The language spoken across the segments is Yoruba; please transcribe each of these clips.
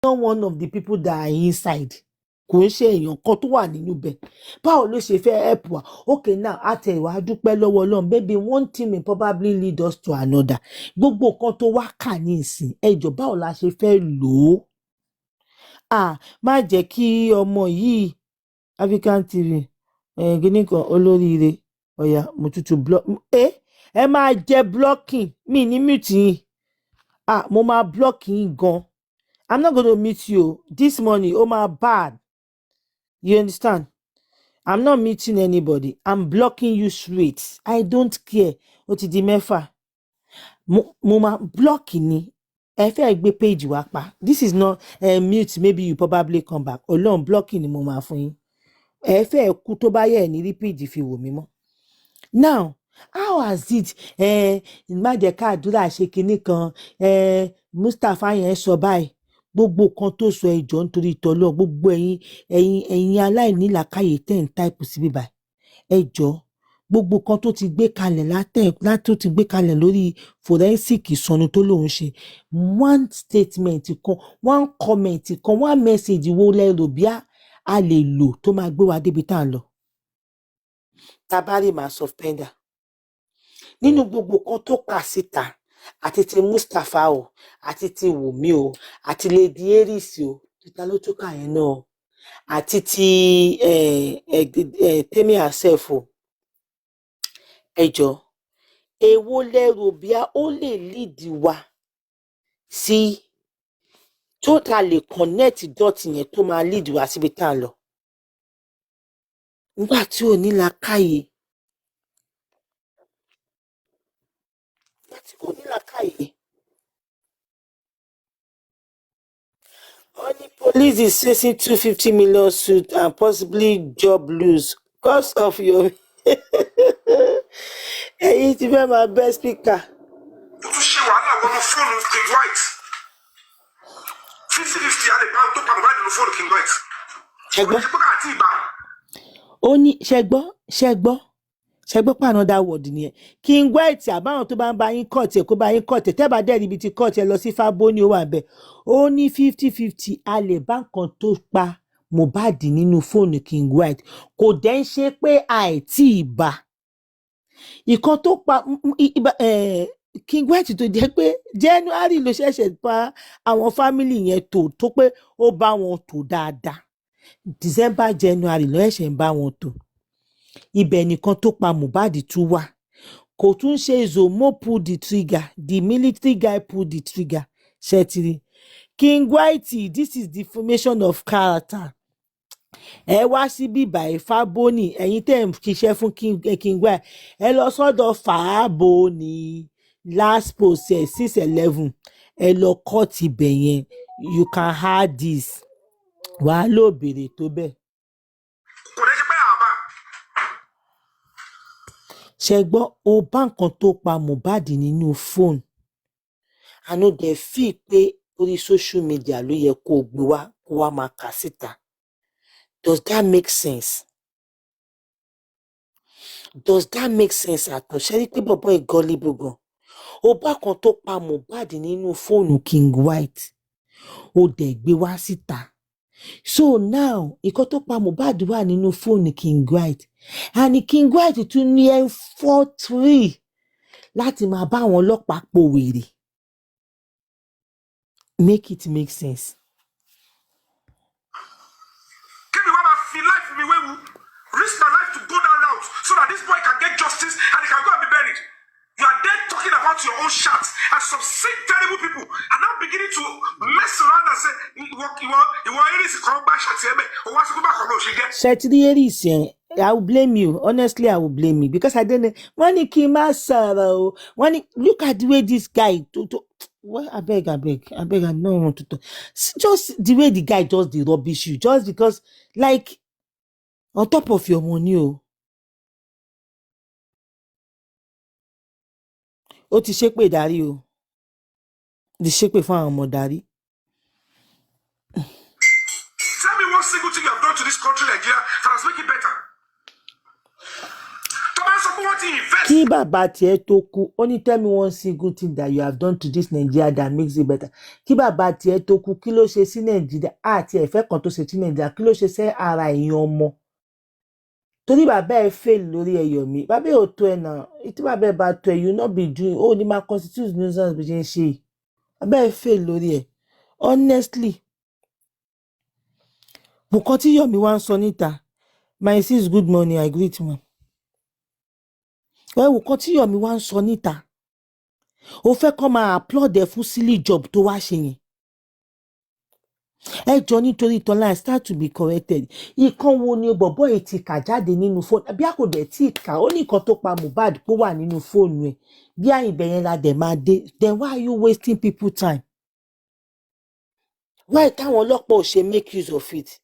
not one of the people that are inside. Kò ń ṣe èèyàn kan tó wà nínú bẹ̀. Báwo ló ṣe fẹ́ help wa? Okay, now àtẹ̀wá dúpẹ́ lọ́wọ́ Ọlọ́run. Maybe one thing may probably lead us to another. Gbogbo nǹkan tó wá kà ní ìsìn. Ẹ jọ̀ọ́ báwo la ṣe fẹ́ lò ó? Má jẹ́ kí ọmọ yìí African TV gíní kan olóríire ọ̀yà mo tútù block. Ẹ máa jẹ blocking mi ní mute yín. Mo máa block yín gan. I'm not going to meet you this morning. Oh my bad. You understand? I'm not meeting anybody. I'm blocking you straight. I don't care. Ó ti di mẹ́fà. Mo máa block ni. Ẹ fẹ́ gbé page wa pa. This is not mute. Maybe you probably come back. Ọlọ́run blocking ni mo máa fún yín. Ẹ fẹ́ kú tó bá yẹ ní rí page fi wò mí mọ́. Now, how has it má jẹ́ ká àdúrà ṣe kinní kan Mustapha yẹn sọ báyìí. Gbogbo kan tó sọ ẹjọ́ nítorí tọ́lọ́ gbogbo ẹ̀yin aláìnílàákàyè tẹ̀ ń táìpù síbí báyìí. Ẹjọ́ gbogbo kan tó ti gbé kalẹ̀ tó ti gbé kalẹ̀ lórí forensic ìsọnù tó lóun ṣe. One statement kan, one comment kan, one message wo lẹ́rò bí a lè lò tó máa gbé wa débi tá à ń lọ. Tabari máa suspender. Nínú gbogbo kan tó kà síta àti ti Mustapha o àti ti Wùmí o àti Lady Eris o títa ló tó kà yẹn náà àti ti Temi herself o. Ẹjọ́ èwo lẹ́rù bí ó lè lead wa sí tó ta lè connect dot yẹn tó máa lead wa síbi tá à ń lọ. Nígbà tí ò ní làákàyè. Only police is facing 250 million suit and possibly job lose because of your. Ẹ̀yin ti fẹ́ máa bẹ́ speaker. Ó tún ṣe wàhálà wọnú fóònù King White. 50-50 a lè bá tó padà báyìí nínú fóònù King White. Ṣẹ́gbọ́n. Ṣé àti ìbá? Ó ní ṣẹ́gbọ́n pa another word nìyẹn. King White àbáwọn tó bá ń bá yín kọ̀ọ̀tì kó bá yín kọ̀ọ̀tì tẹ́ bá dẹ́rì ibi tí kọ̀ọ̀tì lọ sí Fabayi ó wà bẹ́ẹ̀. Ó ní 50-50 a lè bá nǹkan tó pa Mohbad nínú fóònù King White. Kò dẹ̀ ń ṣe pé àìtí ìbá. Ìkan tó pa King White tó jẹ́ pé January ló ṣẹ̀ṣẹ̀ pa àwọn family yẹn tó pé ó bá wọn tò dáadáa. December January ló ṣẹ̀ṣẹ̀ ń bá wọn tò. Ibẹ̀ nìkan tó pa Mohbad tún wà. Kò tún ṣe Zomo pull the trigger. The military guy pull the trigger. Ṣẹ́tìrì. King White, this is defamation of character. Ẹ wá síbí báyìí Fabayi ẹ̀yin tẹ́ ń ṣiṣẹ́ fún King White. Ẹ lọ sọ́dọ̀ Fabayi last post 6/11. Ẹ lọ cut ibẹ̀ yẹn. You can add this. Wàá lò bèrè tó bẹ́ẹ̀. Kò lè ṣe pé àbá. Ṣẹ́gbọ́n ó bá nǹkan tó pa Mohbad nínú fóònù. Àná dẹ̀ fi pé orí social media ló yẹ kó gbé wá kó wá máa kà síta. Does that make sense? Does that make sense àtọ̀? Ṣé rí pé bọ̀bọ́ ìgọ́líbù gan? Ó bá kan tó pa Mohbad nínú fóònù King White. Ó dẹ̀ gbé wá síta. So now ìkan tó pa Mohbad wà nínú fóònù King White. And King White tún ní F43 láti máa bá àwọn ọlọ́pàá po wèrè. Make it make sense. Kí ni wọ́n máa fi life mi wéwu? Risk my life to go that route so that this boy can get justice and he can go and be buried. You are there talking about your own shots and some sick, terrible people are now beginning to mess around and say, ìwọ Eris kan gbá ṣàtì ẹ̀mẹ̀, òun wá sí kúbà kan náà ṣe jẹ́. Ṣẹ́tìrì Eris yẹn, I will blame you. Honestly, I will blame you because I don't know. Wọ́n ní kí n má sọ̀rọ̀ o. Wọ́n ní look at the way this guy well, I beg, I don't want to talk. Just the way the guy just the rubbish you, just because, like, on top of your money, o. Ó ti ṣépè dárí o. Ti ṣépè fún àwọn ọmọ dárí. Tell me one single thing you have done to this country, Nigeria, that has made it better. Tó bá sọ Kí bàbá tiẹ̀ tó kú, ó ní tell me one single thing that you have done to this Nigeria that makes it better. Kí bàbá tiẹ̀ tó kú, kí ló ṣe sí Nàìjíríà? Àti ẹ̀fẹ́ kan tó ṣe sí Nàìjíríà, kí ló ṣe sí ara èèyàn ọmọ? Torí bàbá ẹ fail lórí ẹ Yomi. Bàbá ẹ ò tó ẹ náà. Tí bàbá ẹ bá tó ẹ, you not be doing, ó ní máa constitute nuisance bí ṣe ń ṣe. Bàbá ẹ fail lórí ẹ. Honestly. Nǹkan tí Yomi wá ń sọ níta. My sis, good morning, I greet you. Nǹkan tí Yomi wá ń sọ níta. Ó fẹ́ kó máa applaud ẹ fún silly job tó wá ṣe yẹn. Ẹ jọ nítorí tọ́lá start to be corrected. Ìkan wo ni bọ̀bọ́ yìí ti kà jáde nínú fóònù? Bí a kò dẹ̀ tí ì kà, ó ní nǹkan tó pa Mohbad pé wà nínú fóònù ẹ̀. Bí àyìnbẹ̀ yẹn la dẹ̀ máa dé. Then why are you wasting people time? Why táwọn ọlọ́pàá ò ṣe make use of it?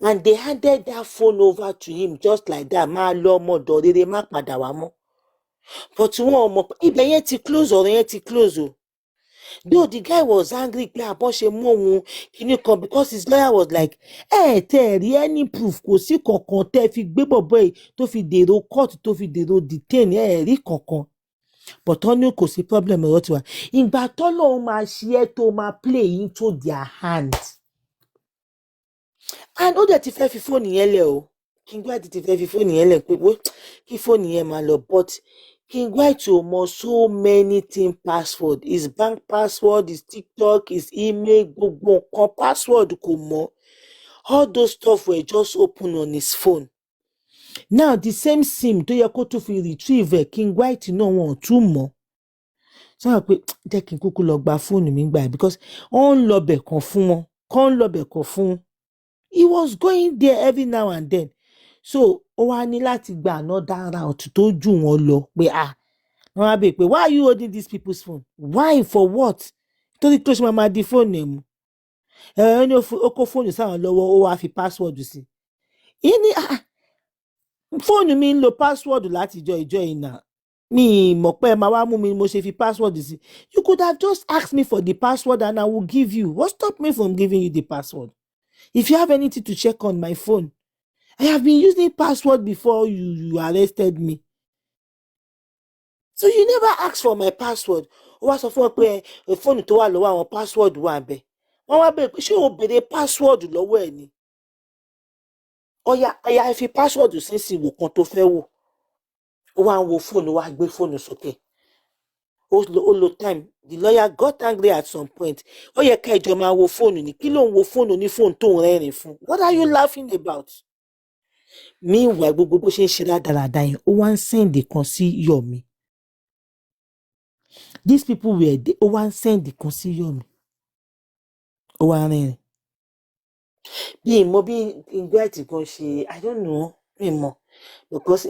And they handed that phone over to him just like that. Máa lọ ọmọdọ̀ rere má padà wá mọ́. But wọ́n mọ̀ ibẹ̀ yẹn ti close, ọ̀rọ̀ yẹn ti close o. Though the guy was angry pé àbọ̀ ṣe mú òun kíní kan because his lawyer was like, tẹ́ ẹ̀ rí any proof, kò sí kankan tẹ́ fi gbé bọ̀bọ̀ yìí tó fi dèrò court tó fi dèrò detain rí kankan. But wọ́n ní kò sí problem ọ̀rọ̀ tiwa. Ìgbà tọ́lọ́run máa ṣe é tó máa play into their hands. And ó dẹ̀ ti fẹ́ fi fóònù yẹn lẹ̀ o. King White ti fẹ́ fi fóònù yẹn lẹ̀ pé kí fóònù yẹn máa lọ, but King White ò mọ so many things password. His bank password, his TikTok, his email, gbogbo nǹkan password kò mọ. All those stuff were just open on his phone. Now the same sim tó yẹ kó tún fi retrieve King White náà wọn ò tún mọ̀. Sọ pé jẹ́ kí n kúkú lọ gba fóònù mi gbà because ó ń lọ bẹ̀ kan fún wọn. Kọ́ ń lọ bẹ̀ kan fún. He was going there every now and then. So ó wá ní láti gba another route tó jù wọ́n lọ pé wọ́n á bèèrè pé why are you holding these people's phone? Why? For what? Torí tó ṣe máa di fóònù ẹ̀ mú. Ó ní ó kó fóònù sáwọn lọ́wọ́, ó wá fi password sí. Ìní fóònù mi ń lo password láti ìjọ ìnà. Mi mọ̀ pé máa wá mú mi mo ṣe fi password sí. You could have just asked me for the password and I will give you. What stopped me from giving you the password? If you have anything to check on my phone, I have been using password before you arrested me. So you never asked for my password. Ó wá sọ fún ọ pé fóònù tó wà lọ́wọ́ àwọn password wà ńbẹ̀. Wọ́n wá bẹ̀rẹ̀ pé ṣé o béèrè password lọ́wọ́ ẹ̀ ni? Ọya fi password sí ìwò kan tó fẹ́ wò. Ó wá ń wo fóònù, wá gbé fóònù sókè. Ó lo time. The lawyer got angry at some point. Ó yẹ ká ìjọ máa wo fóònù ni. Kí ló ń wo fóònù ní fóònù tó ń rẹ́rìn fún? What are you laughing about? Meanwhile, gbogbo bó ṣe ń ṣe rádaràda yẹn, ó wá ń send kan sí Yomi. These people were there, ó wá ń send kan sí Yomi. Ó wá rẹ́rìn. Bí mo bí ìgbà tí kan ṣe, I don't know, mi mọ̀. Because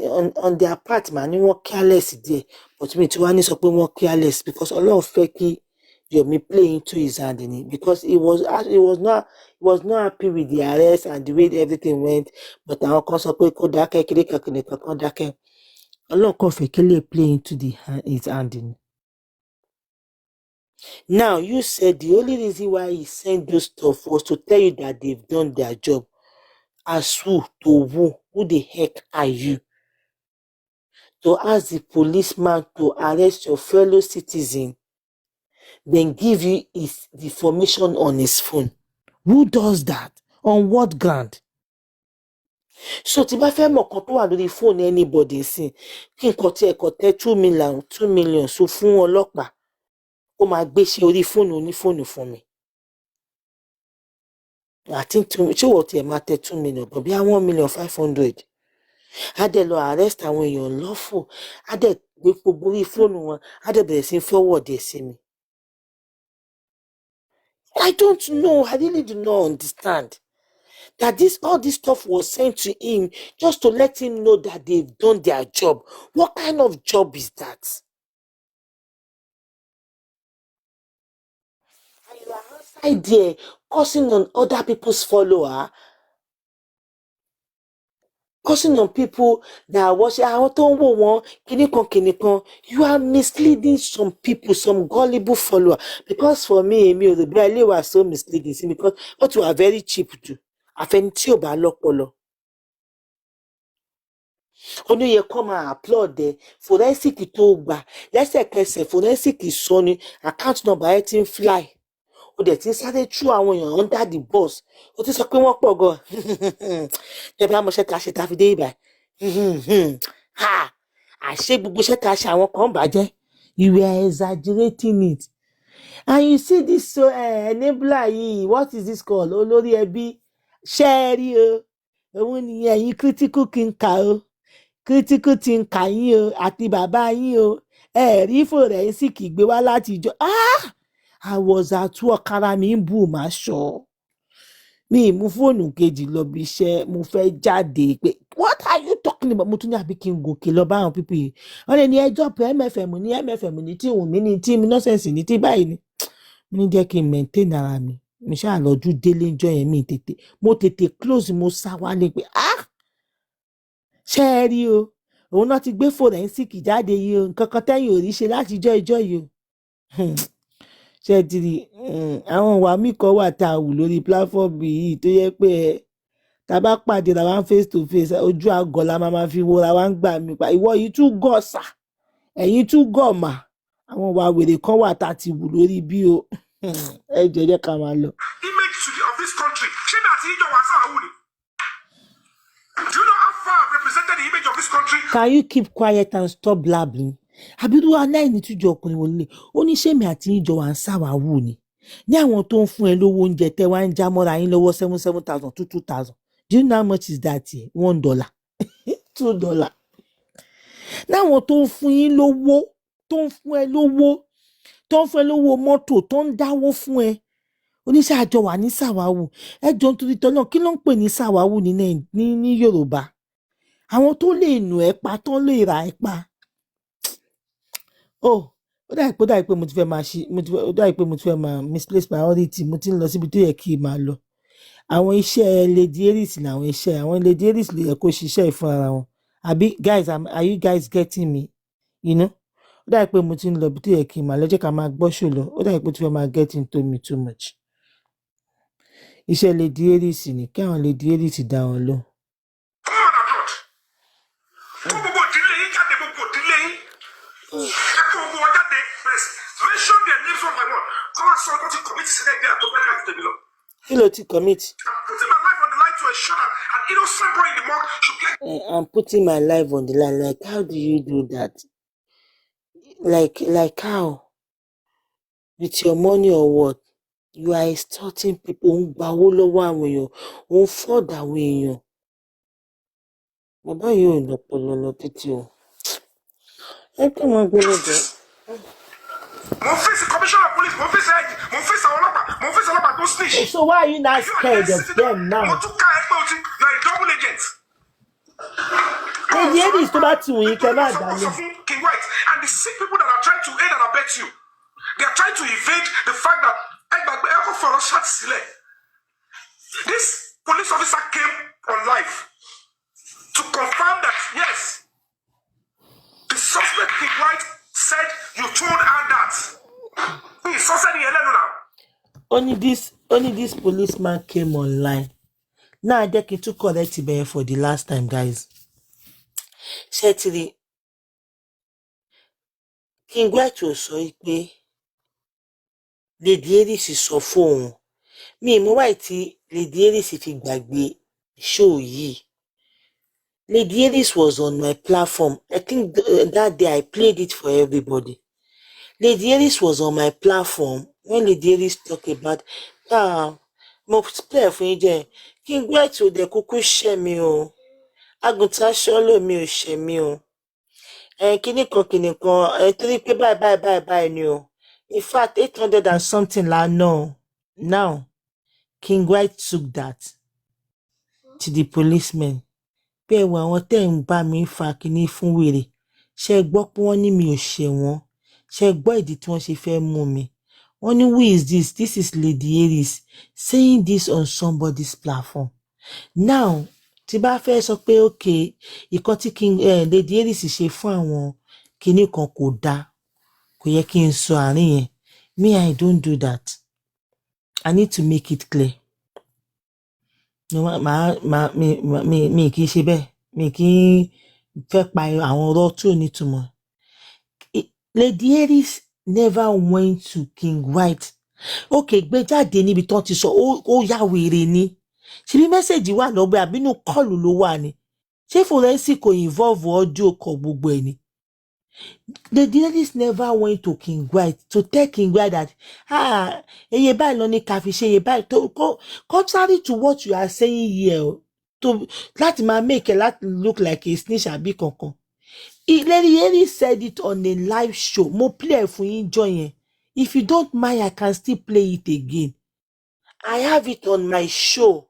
on their part, man, wọ́n careless there. But me too, wọ́n sọ pé wọ́n careless because Ọlọ́run fẹ́ kí Yomi play into his hand in it because he was not happy with the arrest and the way everything went. But àwọn kan sọ pé kó dákẹ́ kiri kankan kan dákẹ́. Ọlọ́run kàn fẹ́ kí lè play into his hand in it. Now you said the only reason why he sent those stuff was to tell you that they've done their job. As who? To who? Who the heck are you? To ask the policeman to arrest your fellow citizen, then give you the information on his phone. Who does that? On what ground? So tí bá fẹ́ mọ̀ kan tó wà lórí phone anybody sí, kí nǹkan tí ẹ̀kọ́ tẹ́ 2 million so fún ọlọ́pàá, ó máa gbé sí orí fóònù onífóònù fún mi. I think ṣé wọ́n ti ẹ̀ máa tẹ 2 million, but bí i 1,500,000. Á dẹ̀ lọ arrest àwọn èèyàn lọ́fọ̀, á dẹ̀ gbé gbogbo orí fóònù wọn, á dẹ̀ bẹ̀rẹ̀ sí forward ẹ̀ sí mi. I don't know. I really do not understand that all this stuff was sent to him just to let him know that they've done their job. What kind of job is that? And you are outside there cursing on other people's followers, cursing on people that are watching. You are misleading some people, some gullible followers. Because for me, the Braille was so misleading because what you are very cheap to. Àfẹni tí ò bá lọ́pọlọ. ó ní yẹ kó máa applaud ẹ forensic tó gbà lẹ́sẹ̀kẹsẹ̀ forensic sọ ni account number ẹ ti ń fly ó dẹ̀ ti ń sáré tú àwọn èèyàn under the bus ó ti sọ pé wọ́n pọ̀ gan tẹ̀bí amọ̀ṣẹ́ ta ṣe ta fi dé ibà àṣé gbogbo iṣẹ́ ta ṣe àwọn kan bàjẹ́ you were exaggerating it and you see this enabler yìí what is this called olórí ẹbí ṣẹ́ẹ̀rí o òun nìyẹn ẹ̀yin critical thinker o critical thinker yín o àti bàbá yín o rí forensic gbé wá láti ìjọ I was at work ara mi ń bù má ṣọ mi mú fóònù kejì lọ bí iṣẹ́ mo fẹ́ jáde pé what are you talking about mo tún ní àbí kí n gòkè lọ bá àwọn pípé yìí wọ́n lè ní ẹjọ́ pé mfm ní tí òun mi ní tí mi nọ́sẹ̀nsì ní tí báyìí ni mo ní jẹ́ kí n maintain ara mi mo ṣáà lọ́jú délé ńjọ́ yẹn mo tètè close mo sá wálé pé ṣé ẹ rí o òun náà ti gbé forensic jáde yìí o nǹkan kan tẹ́yìn ò rí ṣe láti ìjọ́ yìí o ṣé ti rí àwọn ìwà míì kan wà tá a wù lórí platform yìí tó yẹ pé tá a bá pàdé ra wá face to face ojú àgọ́ la máa fi wora wá ń gbà mí pa ìwọ yìí tún gọ̀ sà ẹ̀yin tún gọ̀ mà àwọn ìwà wèrè kan wà tá a ti wù lórí bí o ẹ jẹ́ ká máa lọ. image of this country ṣé mi àti ìjọ wà sáà wù ni. Do you know how far I've represented the image of this country? Can you keep quiet and stop blabbing? Abiru aláìní tújọ ọkùnrin wọlé ó ní ṣé mi àti ìjọ wà ń ṣàwáwù ni ní àwọn tó ń fún ẹ lówó oúnjẹ tẹ wá ń já mọ́ra yín lọ́wọ́ 7,000 to 2,000. Do you know how much is that here? $1 $2. Láwọn tó ń fún yín lówó tó ń fún ẹ lówó mọ́tò tó ń dáwó fún ẹ oníṣẹ́ àjọ wà ní ṣàwáwù ẹjọ́ nítorí tọ́lọ́ kí ló ń pè ní ṣàwáwù ní Yorùbá àwọn tó lè nù ẹ́ pa tó lè rà ẹ́ pa. ó dàbí pé mo ti fẹ́ máa misplace priority mo ti ń lọ síbi tó yẹ kí n máa lọ àwọn iṣẹ́ Lady Aries làwọn iṣẹ́ àwọn Lady Aries ló yẹ kó ṣiṣẹ́ ìfún ara wọn àbí guys are you guys getting me you know ó dàbí pé mo ti ń lọ ibi tó yẹ kí n máa lọ jẹ́ ká máa gbọ́ ṣò lọ ó dàbí pé ó ti fẹ́ máa get into me too much iṣẹ́ Lady Aries ni kí àwọn Lady Aries dá wọn lọ. Kí ló ti commit? I'm putting my life on the line. Like, how do you do that? Like how? With your money or what? You are extorting people. Ń gba owó lọ́wọ́ àwọn èèyàn. Ń fọ́ọ̀dà àwọn èèyàn. Bàbá yìí ò lọ́pọlọ lọ títí o. Ẹ kí wọ́n gbé lọ́jọ́. Mo face the commissioner of police, mo face IG, mo face àwọn ọlọ́pàá tó snitch. So why are you not scared of them now? Mo tún ká ẹgbẹ́ òtí, you are a double agent. Lady Aries tó bá ti wù yín kẹ́ máa dá lọ. King White and the sick people that are trying to aid and abet you, they are trying to evade the fact that ẹ̀kọ́ fọ̀rọ̀ ṣáàtì sílẹ̀. This police officer came on live to confirm that yes, the suspect King White said you told her that. He said he now. Only this policeman came online. Now I get to correct it for the last time, guys. Certainly, King White was so pé Lady Aries sọ fóun. Mi mo wá tí Lady Aries fi gbàgbé show yìí. Lady Aries was on my platform. I think that day I played it for everybody. Lady Aries was on my platform when Lady Aries talk about mo play fún yín jẹ́ King White ò dẹ̀ kúkú ṣẹ́ mi o. Àgùntàn ṣọ́lò mi ò ṣẹ́ mi o. Kíní kan torí pé báyìí ni o. In fact, 800 and something la no. Now, King White took that to the policeman. Pé wọ́n àwọn tẹ́ ń bá mi fa kíní fún wèrè. Ṣé gbọ́ pé wọ́n ní mi ò ṣe wọ́n. Ṣé gbọ́ ìdí tí wọ́n ṣe fẹ́ mú mi. Wọ́n ní who is this? This is Lady Aries saying this on somebody's platform. Now, tí bá fẹ́ sọ pé okay, ìkan tí Lady Aries ṣe fún àwọn kíní kan kò dáa. Kò yẹ kí n sọ àárín yẹn. Me, I don't do that. I need to make it clear. No, mi kì í ṣe bẹ́ẹ̀. Mi kì í fẹ́ pa àwọn ọ̀rọ̀ tí ò nítumọ̀. Lady Aries never went to King White. Okay, gbé jáde níbi tán ti sọ ó yá wèrè ni. Ṣebí mẹ́sẹ̀jì wà lọ́gbẹ́ àbínú kọ́ọ̀lù ló wà ni. Ṣé forensic kò involve audio call gbogbo ẹ̀ ni? Lady Aries never went to King White to tell King White that eye báyìí lọ ní ká fi ṣe eye báyìí. Contrary to what you are saying here, láti máa make it look like a snitch àbí kankan. Lady Aries said it on a live show. Mo play fún yín jọ yẹn. If you don't mind, I can still play it again. I have it on my show.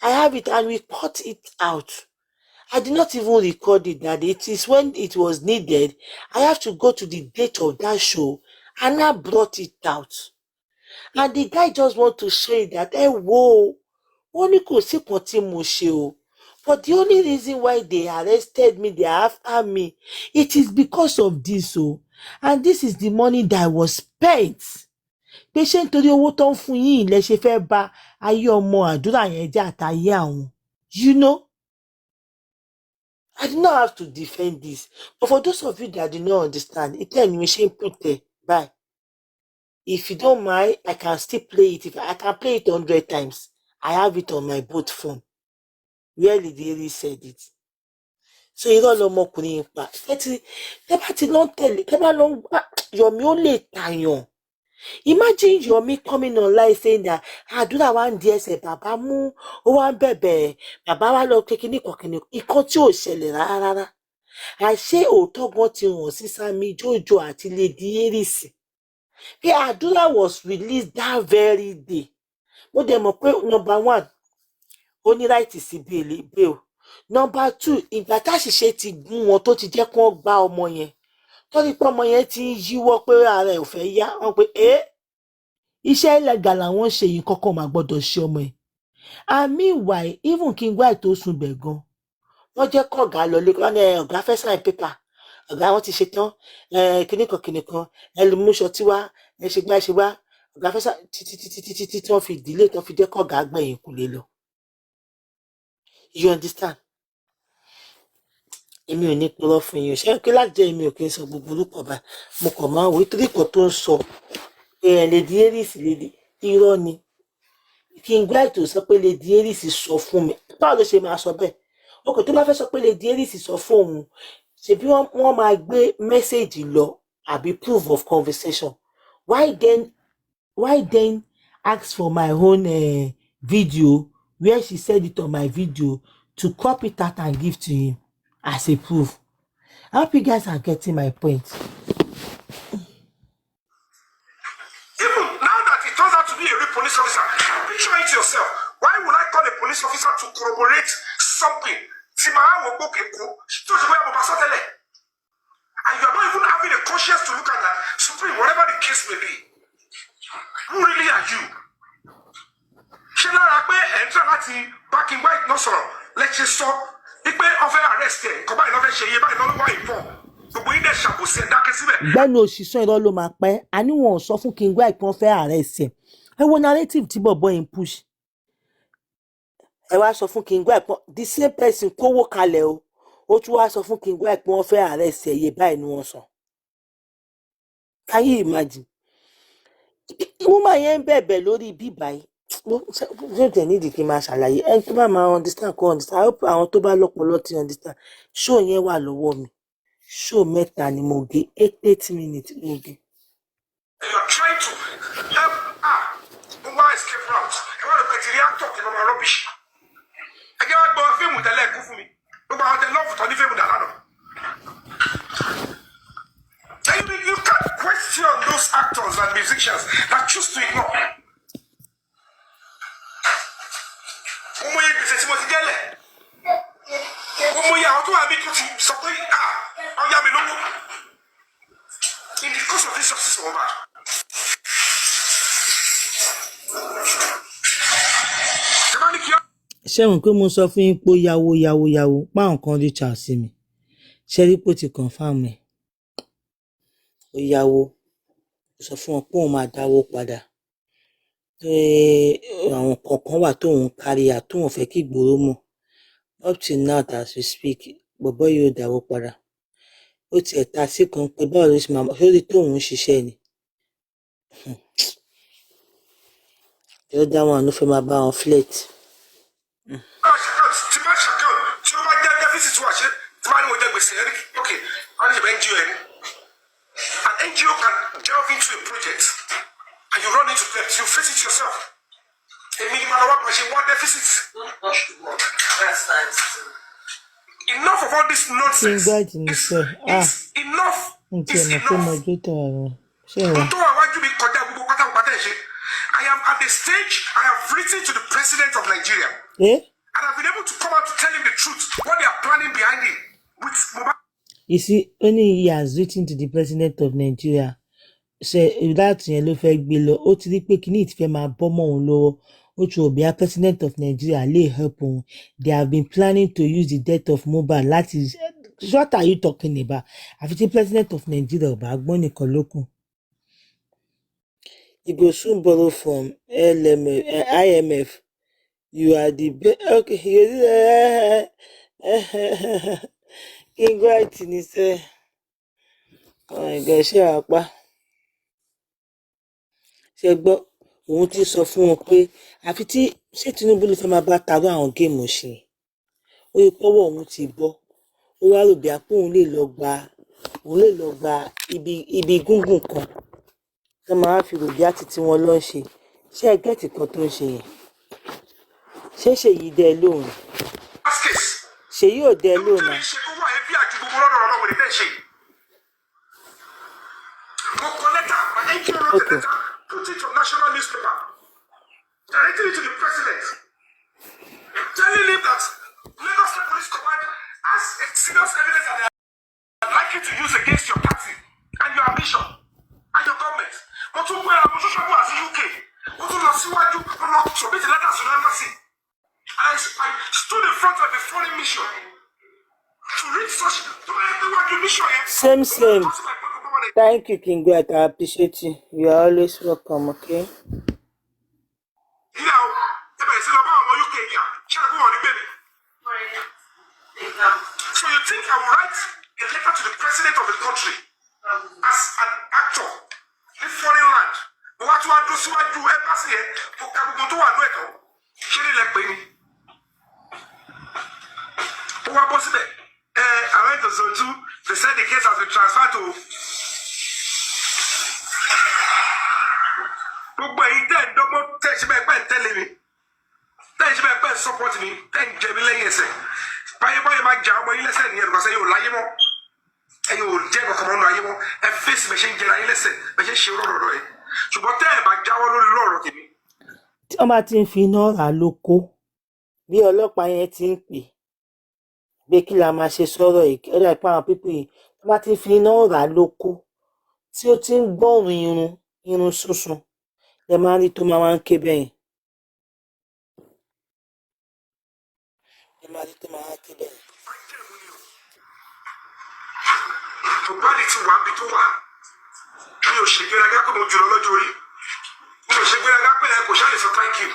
I have it and we cut it out. I did not even record it, that it is when it was needed. I have to go to the date of that show and I brought it out. And the guy just want to show you that, whoa, wọ́n ní kò sí kan tí mo ṣe o. But the only reason why they arrested me, they are after me, it is because of this. And this is the money that was spent. Pé ṣé nítorí owó tó ń fún yín lẹ ṣe fẹ́ bà ayé ọmọ àdúrà yẹn jẹ́ àtayé àwọn. You know? I did not have to defend this. But for those of you that do not understand, it can be put there. Bye. If you don't mind, I can still play it. If I can play it 100 times. I have it on my both phone. Where Lady Aries said it. So irọ́ lọmọkùnrin pa. Tẹ́ bá ti lọ tẹ̀lé, tẹ́ bá lọ Yomi ó lè tàyàn. Imagine Yomi coming online saying that àdúrà wa ń di ẹsẹ̀ bàbá mú, ó wá ń bẹ̀bẹ̀, bàbá wa lọ kékeré kọ̀kìnì, ìkan tí ò ṣẹlẹ̀ rárá. Àṣé òótọ́ gan ti hàn sí Sammy Jojo àti Lady Aries. Pé àdúrà was released that very day. Mo dẹ̀ mọ̀ pé number one, ó ní right sí bail. Number two, ìgbà táṣìṣe ti gún wọn tó ti jẹ́ kí wọ́n gbá ọmọ yẹn. Torí pé ọmọ yẹn ti ń yíwọ́ pé ara ẹ̀ ò fẹ́ yá, wọ́n pé iṣẹ́ illegal làwọn ṣe yìí, kankan máa gbọ́dọ̀ ṣe ọmọ ẹ̀. And meanwhile, even King White tó sùn bẹ̀ gan, wọ́n jẹ́ kọ̀gá lọ lé wọn ní ọ̀gá fẹ́ sign paper, ọ̀gá wọn ti ṣe tán, kìnnìkan ẹlòmúṣọ tí wá ṣe gbá ọ̀gá fẹ́ sign títí tí wọ́n fi ìdílé tó fi jẹ́ kọ̀gá gbẹ̀yìn kù lé lọ. You understand? Èmi ò ní purọ́ fún yín. Ṣé kí láti jẹ́ èmi ò kí ń sọ gbogbo orúkọ báyìí? Mo kàn máa ń wí torí kan tó ń sọ Lady Aries irọ́ ni. King White tó sọ pé Lady Aries sọ fún mi. Báwo ló ṣe máa sọ bẹ́ẹ̀? Okay, tó bá fẹ́ sọ pé Lady Aries sọ fún òun, ṣebí wọ́n máa gbé mẹ́sẹ̀gì lọ àbí proof of conversation. Why then ask for my own video where she said it on my video to crop it out and give to him as a proof? I hope you guys are getting my point. Even now that it turns out to be a real police officer, picture it yourself. Why would I call a police officer to corroborate something? And you are not even having a conscience to look at that. Supreme, whatever the case may be. Who really are you? Ṣé lára pé ẹ̀ńtà láti backing white náà sọ̀rọ̀ lẹ́tí sọ wípé ọ̀fẹ́ arrest ẹ̀ kọ́ báyìí lọ́fẹ́ ṣe iye báyìí lọ́wọ́ ìfọ̀ gbogbo yín dẹ̀ ṣàkóso ẹ̀ dákẹ́ síbẹ̀. Gbẹ́nu òṣìṣẹ́ irọ́ ló máa pẹ́. A ní wọn ò sọ fún King White kan fẹ́ arrest ẹ̀. Ẹ wo narrative tí bọ̀bọ̀ yẹn push. Ẹ wá sọ fún King White kan the same person kówó kalẹ̀ o. Ó tún wá sọ fún King White pé wọ́n fẹ́ arrest ẹ̀ iye báyìí ni wọ́n sọ. Can you imagine? Woman yẹn ń bẹ̀bẹ̀ lórí bíbá yìí. Yóò tẹ̀ nídìí kí n máa ṣàlàyé. Ẹni tó bá máa understand kó understand. I hope àwọn tó bá lọ́pọlọ ti understand. Show yẹn wà lọ́wọ́ mi. Show mẹ́ta ni mo gé 8 minutes mo gé. You are trying to help why escape route. Ẹ wá lọ pẹ̀ tí reactor kí ló máa rubbish. Ẹ jẹ́ wá gbọ́ fíìmù tẹ́lẹ̀ kú fún mi. Gbogbo àwọn tẹ́lẹ̀ lọ́ọ̀fù tán ní fíìmù dàlá náà. You can't question those actors and musicians that choose to ignore. Ọmọ yẹn gbèsè tí mo ti gẹ́lẹ̀. Ọmọ yẹn àwọn tó wà mí tó ti sọ pé ọ̀yá mi lówó. In the course of this justice of Mohbad. Ṣé mo pé mo sọ fún yín pé yáwó pa nǹkan reach out sí mi? Ṣé rí pé ó ti confirm ẹ̀? Ó yáwó. Sọ fún wọn pé òun máa dáwó padà. Àwọn kọ̀ọ̀kan wà tóun kárí tóun fẹ́ kí ìgboro mọ̀. Up till now as we speak, bọ̀bọ́ yìí ò dáwó padà ó tiẹ̀ ta sí kan pé báwo ló ṣe máa sórí tóun ń ṣiṣẹ́ ni yóò dá wọn ló fẹ́ máa bá wọn flirt. tí bá ṣàkàn tí ó bá jẹ́ deficit wà ṣe tí bá ní mo jẹ gbèsè ẹ̀rí ok wọ́n ní ṣe bẹ́ẹ̀ NGO ẹni an NGO can delve into a project and you run into debt you face it yourself èmi ni màá lọ wá pàṣẹ wá deficit. Enough of all this nonsense. It's enough. It's enough. I am at the stage I have written to the president of Nigeria. And I've been able to come out to tell him the truth, what they are planning behind it with Mohbad. You see, only he has written to the president of Nigeria. Ṣe láti yẹn ló fẹ́ gbé lọ ó ti rí pé kíní ìtìfẹ́ máa bọ́ mọ́ òun lọ́wọ́ ó tún òbí a president of Nigeria lè help òun. They have been planning to use the death of Mohbad láti what are you talking about? Àfi tí president of Nigeria ò bá gbọ́n nìkan ló kù. You go soon borrow from IMF. You are the best. Okay. Invite ni sẹ́. Oh my God, ṣé àpá? Ṣé gbọ́? Òun ti sọ fún wọn pé àfi tí ṣé Tinubu ló fẹ́ máa bá taró àwọn géèmù ṣe. Ó yẹ pọ́wọ́ òun ti bọ́. Ó wá rò bí apá òun lè lọ gba ibi gúngùn kan. Tó máa fi rò bí àti tí wọ́n lọ ṣe. Ṣé ẹ gẹ́ẹ̀tì kan tó ń ṣe yẹn? Ṣé ṣèyí dẹ lóhùn? Ṣèyí ò dẹ lóhùn náà. Okay. Put it on national newspaper. Directing it to the president. Telling him that Lagos State Police Command has serious evidence that they are likely to use against your party and your ambition and your government. But to where I'm social as the UK, what to see why you not submit the letters to the embassy. I stood in front of a foreign mission to read such to everyone you mission. Same. Thank you, King Gwet. I appreciate you. You are always welcome, okay? So you think I will write a letter to the president of the country as an actor in foreign land? What you do so you embassy to Kabuto and Weto? Shiri like Benny. What was it? I went to Zone 2. They said the case has been transferred to gbogbo èyí tẹ́ ń dọ́gbọ́n tẹ́ ṣe bẹ́ẹ̀ pẹ́ ń tẹ́lẹ̀ mi tẹ́ ṣe bẹ́ẹ̀ pẹ́ ń support mi tẹ́ ń jẹ mi lẹ́yìn ẹsẹ̀ báyìí máa jà ọmọ yín lẹ́sẹ̀ nìyẹn nǹkan sẹ́ yóò láyé mọ́ ẹ yóò jẹ́ kankan mọ́ nínú ayé mọ́ ẹ fèsì bẹ́ẹ̀ ṣe ń jẹra yín lẹ́sẹ̀ bẹ́ẹ̀ ṣe ń ṣe rọ́rọ̀ ẹ̀ ṣùgbọ́n tẹ́ ẹ bá jáwọ́ lórí rọ́rọ̀ tèmi. Tí wọ́n bá ti ń fi iná rà lóko bí ọlọ́pàá yẹn ti ń pè pé kí la máa ṣe sọ̀rọ̀ yìí ọ̀dà ìpá àwọn pípé yìí tí wọ́n bá ti ń fi iná rà lóko tí ó ti ń gbọ́rùn irun sunsun ẹ máa rí tó máa ń ké bẹ́yìn. Mohbad ti wà níbi tó wà mi ò ṣègbéraga pé mo jùlọ lọ́jọ́ orí mi ò ṣègbéraga pé ẹ kò ṣáà lè sọ thank you.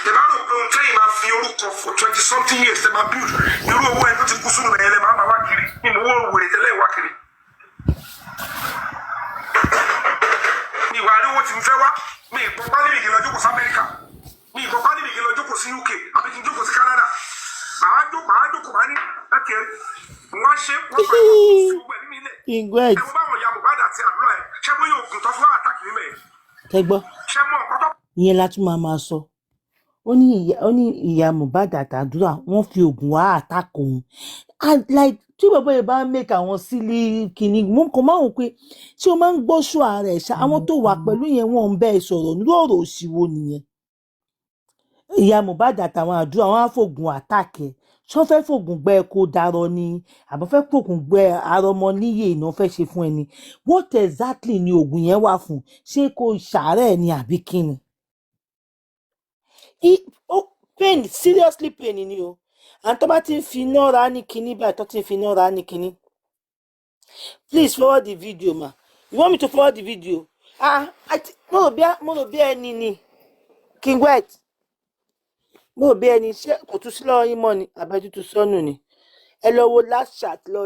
Ẹ bá rò pé ohun tẹ́yìn máa fi orúkọ for 20-something years ẹ máa build irú owó ẹ tó ti kú sínú ẹ̀yẹ lẹ máa wá kiri nínú owó wèrè tẹ́lẹ̀ wá kiri. Ìwà àríwó ti ń fẹ́ wá mi ìgbọ́ pálí nìkì lọ jókòó sí Amẹ́ríkà mi ìgbọ́ pálí nìkì lọ jókòó sí UK àbí kí n jókòó sí Canada màá jókòó máa ní ẹ̀kẹ́ wọ́n á ṣe wọ́n máa fi gbogbo ẹ̀mí mi lẹ̀ ẹ̀ wọ́n báwọn ya Mohbad àti àdúrà ẹ̀ ṣé mo yóò gùn tó fún àtàkì mímẹ́ ẹ̀. Tẹ́gbọ́ ṣé mo ọ̀kọ́ tó. ìyẹn la tún máa sọ ó ní ìyá Mohbad àtàdúrà wọ́n fi oògùn wá àtàkì òun like tí bàbá yẹn bá ń make àwọn sílí kìíní mo kò máa ń pé tí o máa ń gbọ́ ṣọ́ ara ẹ̀ ṣá àwọn tó wà pẹ̀lú yẹn wọ́n ń bẹ́ẹ̀ sọ̀rọ̀ ní ọ̀rọ̀ òṣìwò nìyẹn ìyá Mohbad àtàwọn àdúrà wọn á fògùn àtàkì ẹ̀ ṣé wọ́n fẹ́ fògùn gbẹ́ ẹ kó darọ ni àbọ̀ fẹ́ fògùn gbẹ́ arọmọ níyè iná fẹ́ ṣe fún ẹni what exactly ni oògùn yẹn wà fún ṣé kò ṣàárẹ̀ ni àbí kíni. Pain seriously pain ni o and tó bá ti ń fi iná ra ní kinní báyìí tó ti ń fi iná ra ní kinní please forward the video ma you want me to forward the video mo rò bí ẹni ni King White mo rò bí ẹni ṣé kò tún sí lọ́wọ́ yín mọ́ ni àbẹ́jú tún sọ́nù ni ẹ lọ wo last chat lọ.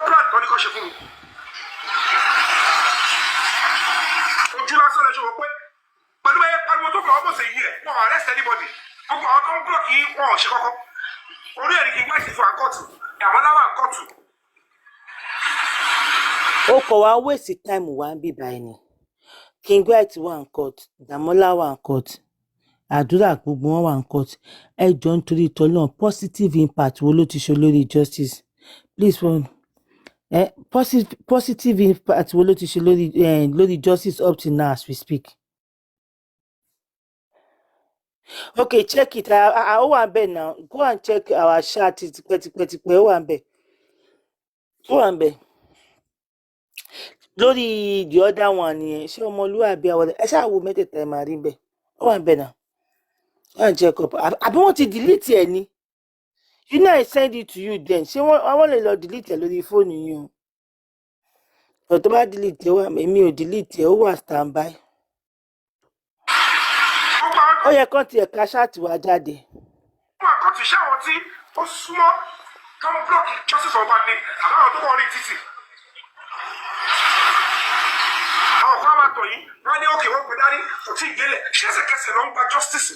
plan kan ní kò ṣe fún mi. ojú lásán lè ṣe wọ pé pẹ̀lú bẹ́ẹ̀ pariwo tó fún ọmọ ṣe yí ẹ̀ wọn ò arrest anybody gbogbo àwọn tó ń block yìí wọn ò ṣe kọ́kọ́ orí ẹ̀rí kí n gbàṣẹ fún àkọ́tù àmọ́láwà àkọ́tù. ó kọ̀ wá waste time wá ń bí báyìí ni King White wà ń court Dàmọ́lá wà ń court àdúrà gbogbo wọn wà ń court ẹ jọ nítorí tọ́lọ́ positive impact wo ló ti ṣe lórí justice please phone positive impact wo ló ti ṣe lórí justice up to now as we speak. Okay, check it. Ó wà ń bẹ̀ now. Go and check our chat tipẹ́tipẹ́ ó wà ń bẹ̀. Ó wà ń bẹ̀. Lórí the other one yẹn, ṣé ọmọlúwàbí àwọn ẹ ṣáà wo mẹ́tẹ̀ẹ̀ta ẹ̀ máa rí bẹ́ẹ̀. Ó wà ń bẹ̀ now. Go and check up. Àbí wọ́n ti delete ẹ̀ ni? You know I send it to you then. Ṣé wọ́n lè lọ delete ẹ̀ lórí fóònù yín o? Ọ̀rọ̀ tó bá delete ẹ̀ wà èmi ò delete ẹ̀ ó wà standby. Ó yẹ kán tiẹ̀ ka ṣáàtì wá jáde. wọn kàn ti ṣáwọn tí ó súnmọ́ tó ń blọọkì justice ọba ní àbáwọn tó kọ́ orí títì. àwọn kan máa tọ̀ yìí wọ́n ní òkè wọ́n gbé dání kò tí ì gbélẹ̀ ṣẹ́sẹ̀kẹsẹ̀ ló ń gba justice.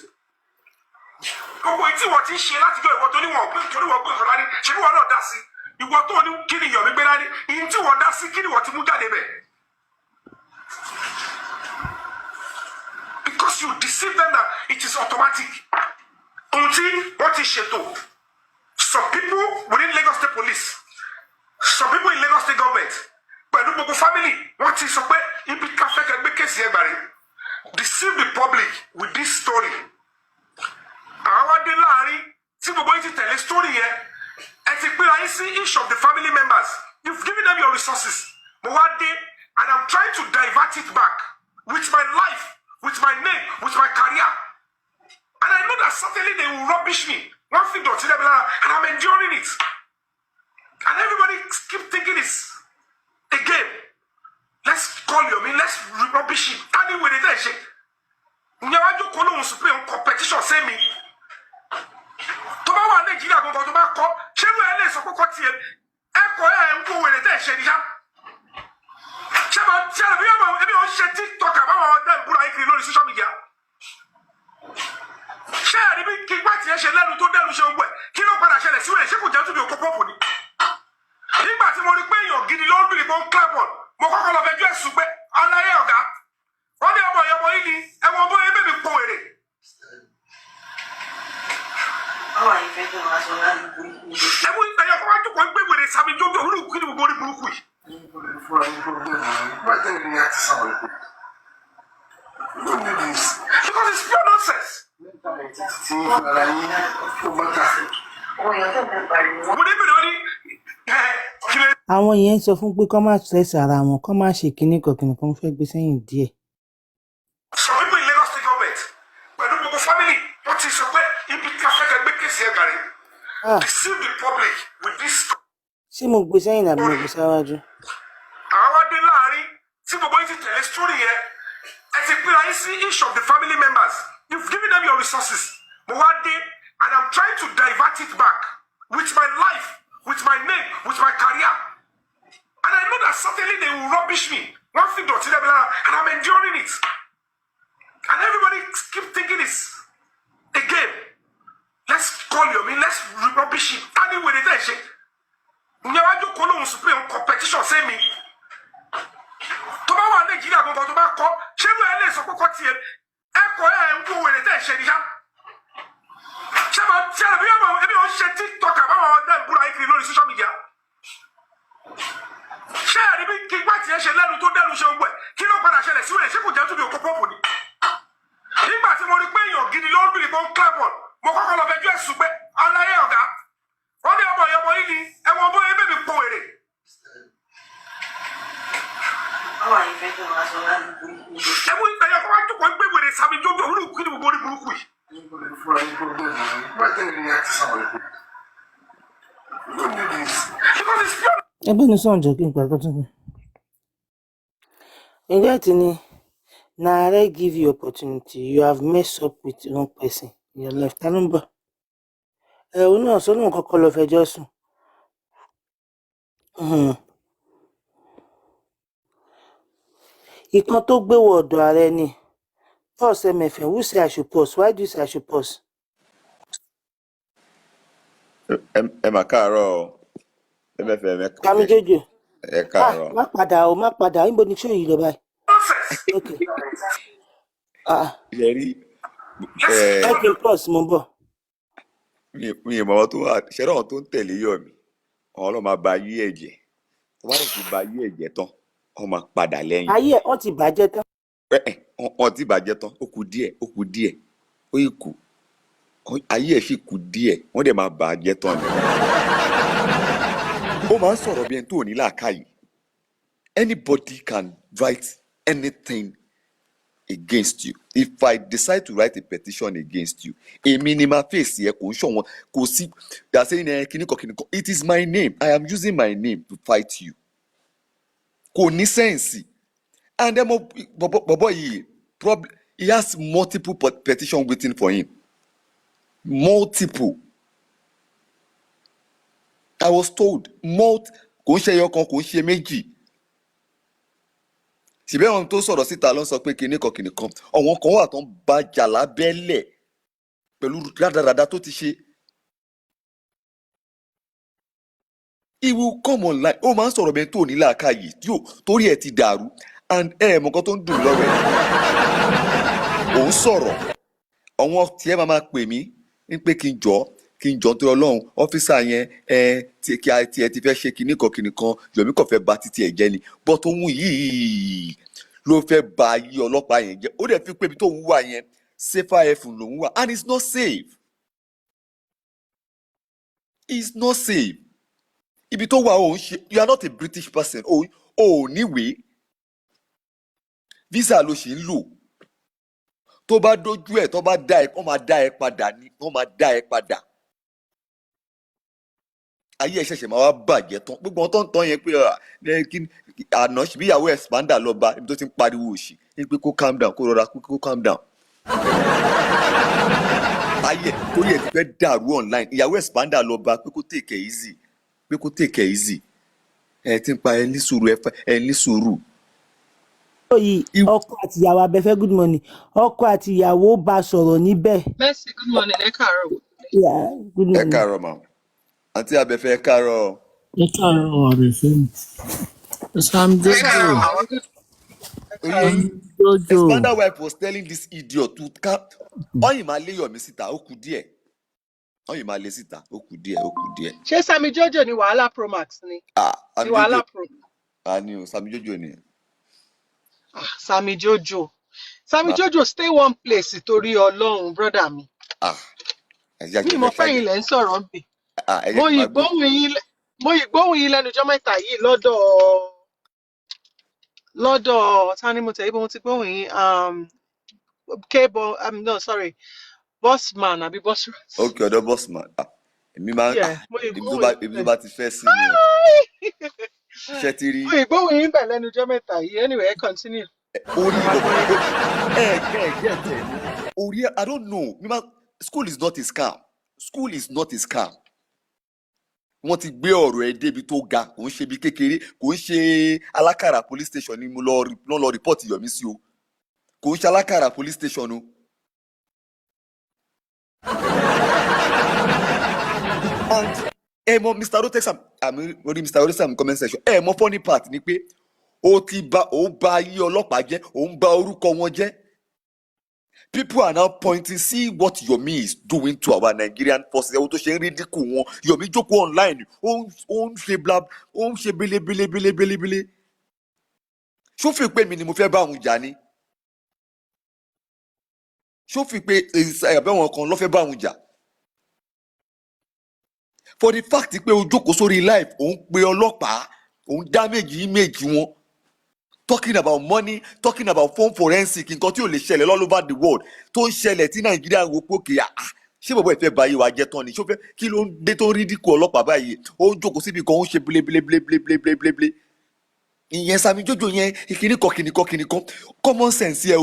gbogbo etí wọ́n ti ń ṣe láti gbé ìwọ tó ní wọ́n gbé nítorí wọ́n gbé nǹkan dání ṣé bí wọ́n náà dá sí ìwọ tó ní kí ni Yomi gbé dání ìyìn tí wọ́n dá sí kí ni wọ́n ti mú jáde bẹ̀. Because you deceive them that it is automatic. Until what is ṣètò. Some people within Lagos State Police, some people in Lagos State government, pẹ̀lú gbogbo family, wọ́n ti sọ pé ibi ká fẹ́ kẹ́ gbé kéèsì ẹ̀ gbàrí. Deceive the public with this story. Àwọn dé láàrin tí gbogbo yìí ti tẹ̀lé story yẹn, ẹ ti pín ayé sí each of the family members. You've given them your resources. Mo wá dé and I'm trying to divert it back with my life. With my name, with my career. And I know that certainly they will rubbish me. One thing don't tell me, and I'm enduring it. And everybody keep thinking it's a game. Let's call Yomi, let's rubbish him. Anyway, they tell you, Nyawaju Kolo Supreme competition, say me. Toba wa Nigeria go to back call, Chelu Ele Sokoko Tie, Eko and go with the tension. Chama, tell me about every on TikTok about them, but I can know social media. Share the big White Nation, let me to them, show where. Kilo Panachel, see where she could just be a couple of nígbà tí mo rí pé èèyàn gidi ló ń bìrì tó ń clap on mo kọ́kọ́ lọ fẹjọ́ ẹ̀sùn pé aláyé ọ̀gá wọ́n ní ọmọ ìyọmọ yìí ni ẹ̀wọ̀n bóyá bèbí pọ̀ èrè. ẹ̀wọ̀n ìgbàyọ̀ kọ́ wá jókòó ń gbé wèrè sàmì jójó olú kí ni gbogbo orí burúkú yìí. Because it's pure nonsense. Àwọn yẹn sọ fún pé kọ́ máa stress ara wọn kọ́ máa ṣe kinní kan fẹ́ gbé sẹ́yìn díẹ̀. Some people in Lagos State government pẹ̀lú gbogbo family wọ́n ti sọ pé ibi tí a fẹ́ kẹ́ gbé kéèsì ẹ̀ gbàrí. Deceive the public with this story. Ṣé mo gbé sẹ́yìn àbí mo gbé sáwájú? Àwọn wá dé láàrin tí gbogbo yìí ti tẹ̀lé story yẹn ẹ ti pín ayé sí each of the family members. You've given them your resources. Mo wá dé and I'm trying to divert it back with my life, with my name, with my career. And I know that certainly they will rubbish me. One thing don't tell me, and I'm enduring it. And everybody keep thinking it's a game. Let's call Yomi, let's rubbish him. Anyway, they tell you, Nyawaju Kolo Supreme competition, say me. Toba wa Nigeria go to back call, Chelu Ele Sokoko Tie, Eko and go with the tension. Chama, tell me about every on TikTok about them, but I can know social media. Share the big White Nation, let me to them show where. Kilo Panachel, see where she could just be a couple of nígbà tí mo rí pé èèyàn gidi ló ń bìrì tó ń clap on mo kọ́kọ́ lọ fẹjọ́ ẹ̀sùn pé aláyé ọ̀gá wọ́n ní ọmọ ìyọmọ yìí ni ẹ̀wọ̀n bóyá bèbí pọ̀ èrè. ẹ̀wọ̀n ìgbàyọ̀ kọ́ wá jókòó ń gbé wèrè sàmì jójó olú kí ni gbogbo orí burúkú yìí. ẹgbẹ́ ní sọ̀njọ́ kí n pàtó tó kù. Ẹgbẹ́ tí ni Nare give you opportunity, you have messed up with wrong person in your life. Ta ló ń bọ̀? òun náà sọ náà kọ́kọ́ lọ fẹjọ́ sùn. Ìkan tó gbé wọ ọ̀dọ̀ ààrẹ ni pause MFM, who say I should pause? Why do you say I should pause? ẹ mà káàárọ̀ MFM Kàmí Jòjò. ẹ káàárọ̀. Má padà níbo ni ṣó yìí lọ báyìí? Ok. ṣe rí Ẹ pause mo ń bọ̀. mi ì mọ̀ tó wà ṣẹ́rọ̀ àwọn tó ń tẹ̀lé Yomi àwọn ọlọ́mọ máa ba ayé ẹ̀jẹ̀ tó bá dẹ̀ ti ba ayé ẹ̀jẹ̀ tán wọ́n máa padà lẹ́yìn. Ayé ẹ̀ wọ́n ti bàjẹ́ tán. Wọ́n ti bàjẹ́ tán ó kù díẹ̀ ó yìí kù ayé ẹ̀ sì kù díẹ̀ wọ́n dẹ̀ máa bàjẹ́ tán ni. ó máa ń sọ̀rọ̀ bí ẹni tó ní làákàyè. Anybody can write anything against you. If I decide to write a petition against you, èmi ni máa fèsì ẹ kò ń ṣọ̀wọ́n kò sí they are saying kìnnìkan. It is my name. I am using my name to fight you. Kò ní sẹ́ǹsì. And then bọ̀bọ̀ yìí he has multiple petitions waiting for him. Multiple. I was told kò ń ṣe ẹyọ kan kò ń ṣe méjì. Ṣìbẹ́ àwọn tó sọ̀rọ̀ síta ló ń sọ pé kìnnìkan àwọn kan wà tó ń bá jà lábẹ́lẹ̀ pẹ̀lú rádaràda tó ti ṣe. He will come online. Ó máa ń sọ̀rọ̀ bẹ́ẹ̀ tó ní làákàyè torí ẹ̀ ti dàrú and mọ̀ nǹkan tó ń dùn lọ́rọ̀ ẹ̀. Òun sọ̀rọ̀ àwọn tiẹ̀ máa pè mí ní pé kí n jọ nítorí Ọlọ́run ọ́fíìsà yẹn tiẹ̀ ti fẹ́ ṣe kìnnìkan Yomi kò fẹ́ ba títí ẹ̀ jẹ́ ni but òun yìí ló fẹ́ ba ayé ọlọ́pàá yẹn jẹ́ ó dẹ̀ fi pé ibi tó ń wà yẹn safer f lòún wà and it's not safe. It's not safe. Ibi tó wà òun ṣe you are not a British person ò níwèé visa ló ṣì ń lò tó bá dójú ẹ̀ tó bá dá ẹ wọ́n máa dá ẹ padà ni wọ́n máa dá ẹ padà. Ayé ẹ ṣẹ̀ṣẹ̀ máa wá bàjẹ́ tán gbogbo wọn tó ń tán yẹn pé àná bí ìyàwó expander lọ bá ibi tó ti ń pariwo òṣì ní pé kó calm down kó rọra kó calm down. Ayé torí ẹ ti fẹ́ dàrú online ìyàwó expander lọ bá pé kó take it easy ẹ ti ń pa ẹ ní sùúrù. Ọkọ àti ìyàwó abẹ́fẹ́ good morning ọkọ àti ìyàwó bá sọ̀rọ̀ níbẹ̀. Mercy good morning ẹ káàárọ̀. Good morning. Ẹ káàárọ̀ ma àǹtí abẹ́fẹ́ ẹ káàárọ̀. Ẹ káàárọ̀ abẹ́fẹ́. Sam Jojo. Expander wife was telling this idiot to calm. Ọyìn máa lé Yomi síta ó kù díẹ̀. Ṣé Sami Jojo ni wàhálà Promax ni? Ni wàhálà Pro. Ni o Sami Jojo ni. Sami Jojo stay one place torí Ọlọ́run brother mi. Mi mọ̀ fẹ́ ilẹ̀ ń sọ̀rọ̀ ń bì. Mo yìí gbóhùn yín lẹ́nu ọjọ́ mẹ́ta yìí lọ́dọ̀ tani mo tẹ̀ ibo mo ti gbóhùn yín bossman àbí bossrat. Okay, ọ̀dọ̀ bossman. Èmi máa ibi tó bá ti fẹ́ sí ni o. Ṣé ti rí? Mo yìí gbóhùn yín bẹ̀ lẹ́nu ọjọ́ mẹ́ta yìí anyway continue. Orí I don't know. School is not a scam. Wọ́n ti gbé ọ̀rọ̀ ẹ débi tó ga kò ń ṣe bí kékeré kò ń ṣe alákàrà police station ni mo lọ report Yomi sí o kò ń ṣe alákàrà police station o. And Mr. Rotexam Mr. Rotexam comment section funny part ni pé ó bà ayé ọlọ́pàá jẹ́ ó ń bà orúkọ wọn jẹ́. People are now pointing, see what Yomi is doing to our Nigerian forces. Ó tó ṣe ń ridicule wọn. Yomi jókòó online. Ó ń ṣe blab. Ó ń ṣe bele. Ṣó fi pé mi ni mo fẹ́ bá òun jà ni? Ṣó fi pé àbẹ̀wọ̀n kan ló fẹ́ bá òun jà? For the fact pé ó jókòó sórí live, òun pe ọlọ́pàá, òun damage image wọn. Talking about money, talking about phone forensic, nǹkan tí ò lè ṣẹlẹ̀ all over the world tó ń ṣẹlẹ̀ tí Nàìjíríà wò pé òkè ṣé bọ̀bọ̀ ìfẹ́ báyìí wàá jẹ́ tán ni ṣó fẹ́ kí ló ń dé tó ń rí dínkù ọlọ́pàá báyìí ó ń jókòó síbi kan ó ń ṣe blé. Ìyẹn Sami Jojo yẹn kìnnìkan common sense ẹ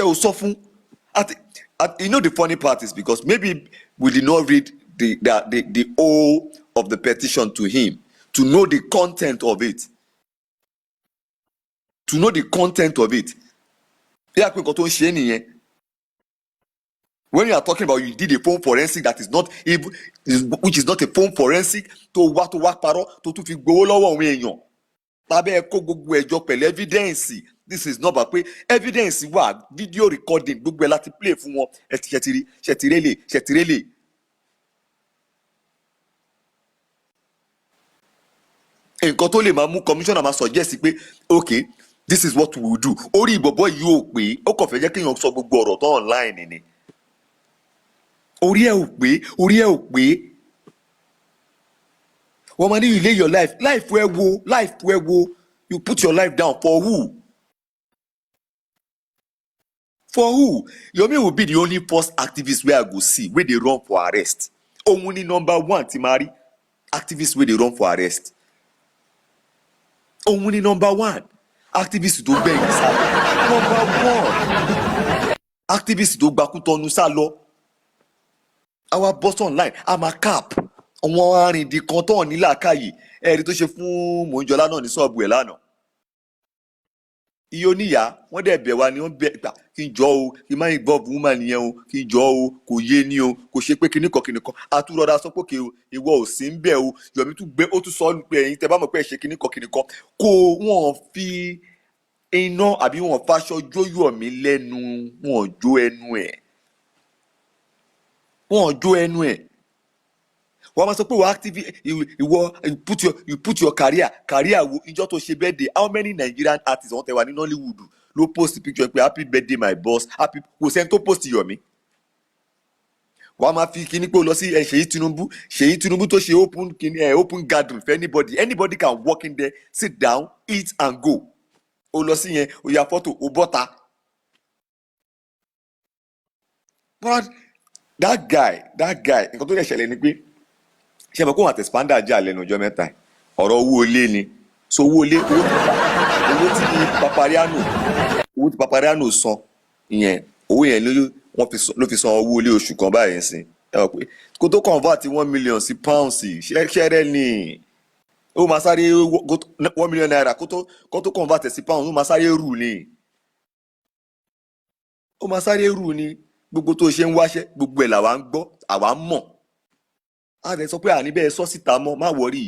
ò sọ fún. You know, the funny part is because maybe we did not read the whole of the petition to him to know the content of it. To know the content of it. When you are talking about you did a phone forensic that is not even, which is not a phone forensic, to wá parọ́ tó tún fi gbowó lọ́wọ́ àwọn èèyàn. Tàbí ẹ kó gbogbo ẹjọ́ pẹ̀lú evidence. This is not about pé evidence wà, video recording gbogbo ẹ láti play fún wọn. Ṣètìrẹ́lẹ̀. Nǹkan tó lè máa mú commissioner máa suggest pé okay, this is what we will do. Orí ìbọ̀bọ̀ yìí ò pé ó kàn fẹ́ jẹ́ kéèyàn sọ gbogbo ọ̀rọ̀ tó online ni. Orí ẹ̀ ò pé. Wọ́n máa ní you lay your life where wo, you put your life down for who? For who? Yomi will be the only first activist wey I go see wey dey run for arrest. Òun ni number 1 tí máa rí activist wey dey run for arrest. Òun ni number 1 activist tó gbẹ̀yìn sá lọ. Number 1 activist tó gbakú tọnu sá lọ. Our boss online I'm a cap. Àwọn arìndìn kan tó ní làákàyè ẹ̀rí tó ṣe fún Mòńjọlá náà ní ṣọ́ọ̀bù ẹ̀ lánàá. Iye oníyà wọ́n dẹ̀ bẹ̀ wá ni wọ́n bẹ̀ gbà kí n jọ o kí n má involve woman yẹn o kí n jọ o kò yé ni o kò ṣe pé kíníkan àtúrọ̀dá sọ pé ìwọ ò sí ń bẹ̀ o Yomi tún gbé ó tún sọ pé ẹ̀yin tẹ́ bá mọ̀ pé ẹ̀ ṣe kíníkan kò wọ́n fi iná àbí wọ́n fàṣọ jó Yomi lẹ́nu wọ́n jó ẹnu ẹ̀. Wọ́n máa sọ pé wọ́n active ìwọ you put your career wo ìjọ tó ṣe birthday. How many Nigerian artists wọ́n tẹ̀ wá ní Nollywood ló post picture pé happy birthday my boss happy kò sẹ́ni tó post Yomi. Wọ́n máa fi kíní pé ó lọ sí Ṣèyí Tinubu tó ṣe open gathering for anybody can walk in there sit down eat and go. Ó lọ sí yẹn ó ya photo ó bọ́ta. But that guy nǹkan tó lè ṣẹlẹ̀ ni pé ṣe mọ̀ kó wọn àti expanda jà lẹ́nu ọjọ́ mẹ́ta ọ̀rọ̀ owó ilé ni so owó ilé owó tí Papariano san ìyẹn owó yẹn ló fi san owó ilé oṣù kan báyìí sí ẹ mọ̀ pé kó tó convert 1 million sí pounds ṣẹ́rẹ́ ni ó máa sáré 1 million naira kó tó convert sí pounds ó máa sáré rù ni gbogbo tó ṣe ń wáṣẹ́ gbogbo ẹ̀ làwa ń gbọ́ àwa ń mọ̀. A dẹ̀ sọ pé àní bẹ́ẹ̀ sọ síta mọ́ má wọrí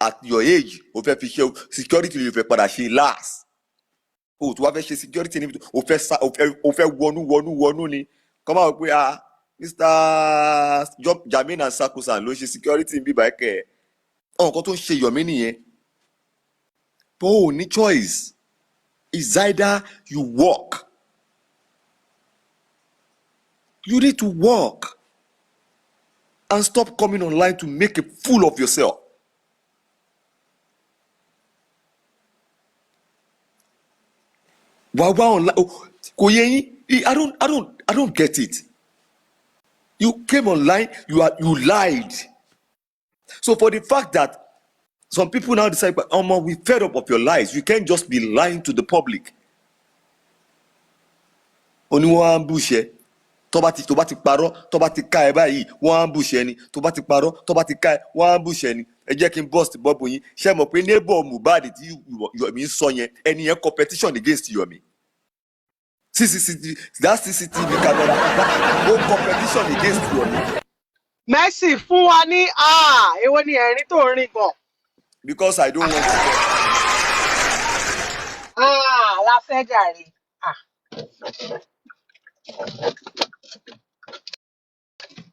at your age o fẹ́ fi ṣe security lè fẹ́ padà ṣe last o tó wá fẹ́ ṣe security níbi o fẹ́ wọnú ni kọ́ máa wọ pé Mr. Jamin and Sakusan ló ṣe security níbi báyìí nǹkan tó ń ṣe Yomi nìyẹn but o ní choice is either you work you need to work. And stop coming online to make a fool of yourself. Why online? I don't get it. You came online, you lied. So for the fact that some people now decide, we fed up of your lies. You can't just be lying to the public. Only one bush. Tó bá ti parọ́ tó bá ti ká ẹ báyìí wọ́n á bùṣẹ́ ni tó bá ti parọ́ tó bá ti ká ẹ wọ́n á bùṣẹ́ ni ẹ jẹ́ kí n bust bọ́ọ̀bù yín ṣe mọ̀ pé neighbor Mohbad tí Yomi ń sọ yẹn ẹni yẹn competition against Yomi CCTV camera ó competition against Yomi. Mercy fún wa ní èwo ni ẹ̀rín tó ń rìn bọ̀. Because I don't want to. La fẹ́ jàre.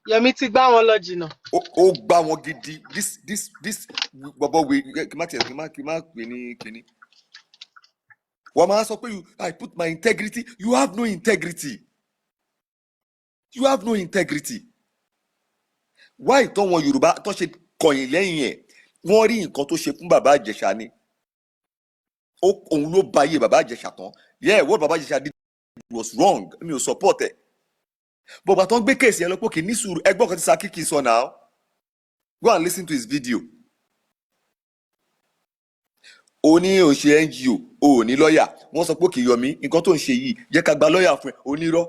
Yomi ti gbá wọn lọ jìnnà. Ó gbá wọn gidi this bọ̀bọ̀ wẹ̀ kí má pè ní kíní. Wọ́n máa sọ pé I put my integrity. You have no integrity. Why tó wọn Yorùbá tó ṣe kọ̀yìn lẹ́yìn ẹ̀ wọ́n rí nǹkan tó ṣe fún bàbá Ìjẹ̀ṣà ni. Òun ló ba ayé bàbá Ìjẹ̀ṣà tán. What bàbá Ìjẹ̀ṣà did was wrong. Mi ò support ẹ̀. Bọ̀bà tó ń gbé kéèsì yẹn lọ pé kì í ní sùúrù ẹgbọ́n kan ti Sakiki sọ now. Go and listen to his video. Ó ní ó ṣe NGO ó ní lọ́ọ̀yà wọ́n sọ pé kì í Yomi nǹkan tó ń ṣe yìí jẹ́ ká gba lọ́ọ̀yà fún ẹ onírọ́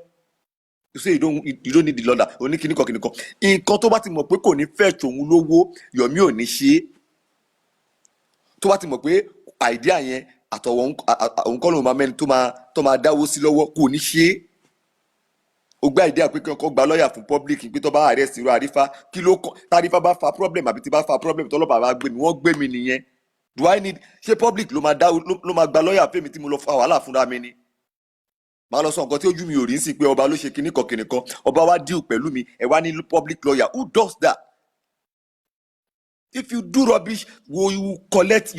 you say you don't need the lawyer oní kìnnìkan nǹkan tó bá ti mọ̀ pé kò ní fẹ́ tòun lówó Yomi ò ní ṣe tó bá ti mọ̀ pé idea yẹn àtọwọ́ òun kọ́ ló máa mẹ́ni tó máa dáwó sí lọ́wọ́ kò ní ṣe ó gbá idea pé kí wọ́n gba lọ́ọ̀yà fún public pé tó bá arrest irú àrífà kí ló kàn tárífà bá fa problem àbí tí bá fa problem tọ́lọ́pàá bá gbé mi wọ́n gbé mi nìyẹn do I need ṣé public ló máa gba lọ́ọ̀yà fẹ́mi tí mo lọ fa wàhálà fúnra mi ni màá lọ sọ nǹkan tí ojú mi ò rí sí pé ọba ló ṣe kìnnìkan ọba wa deal pẹ̀lú mi ẹ wá ní public lawyer who does that if you do rubbish you will collect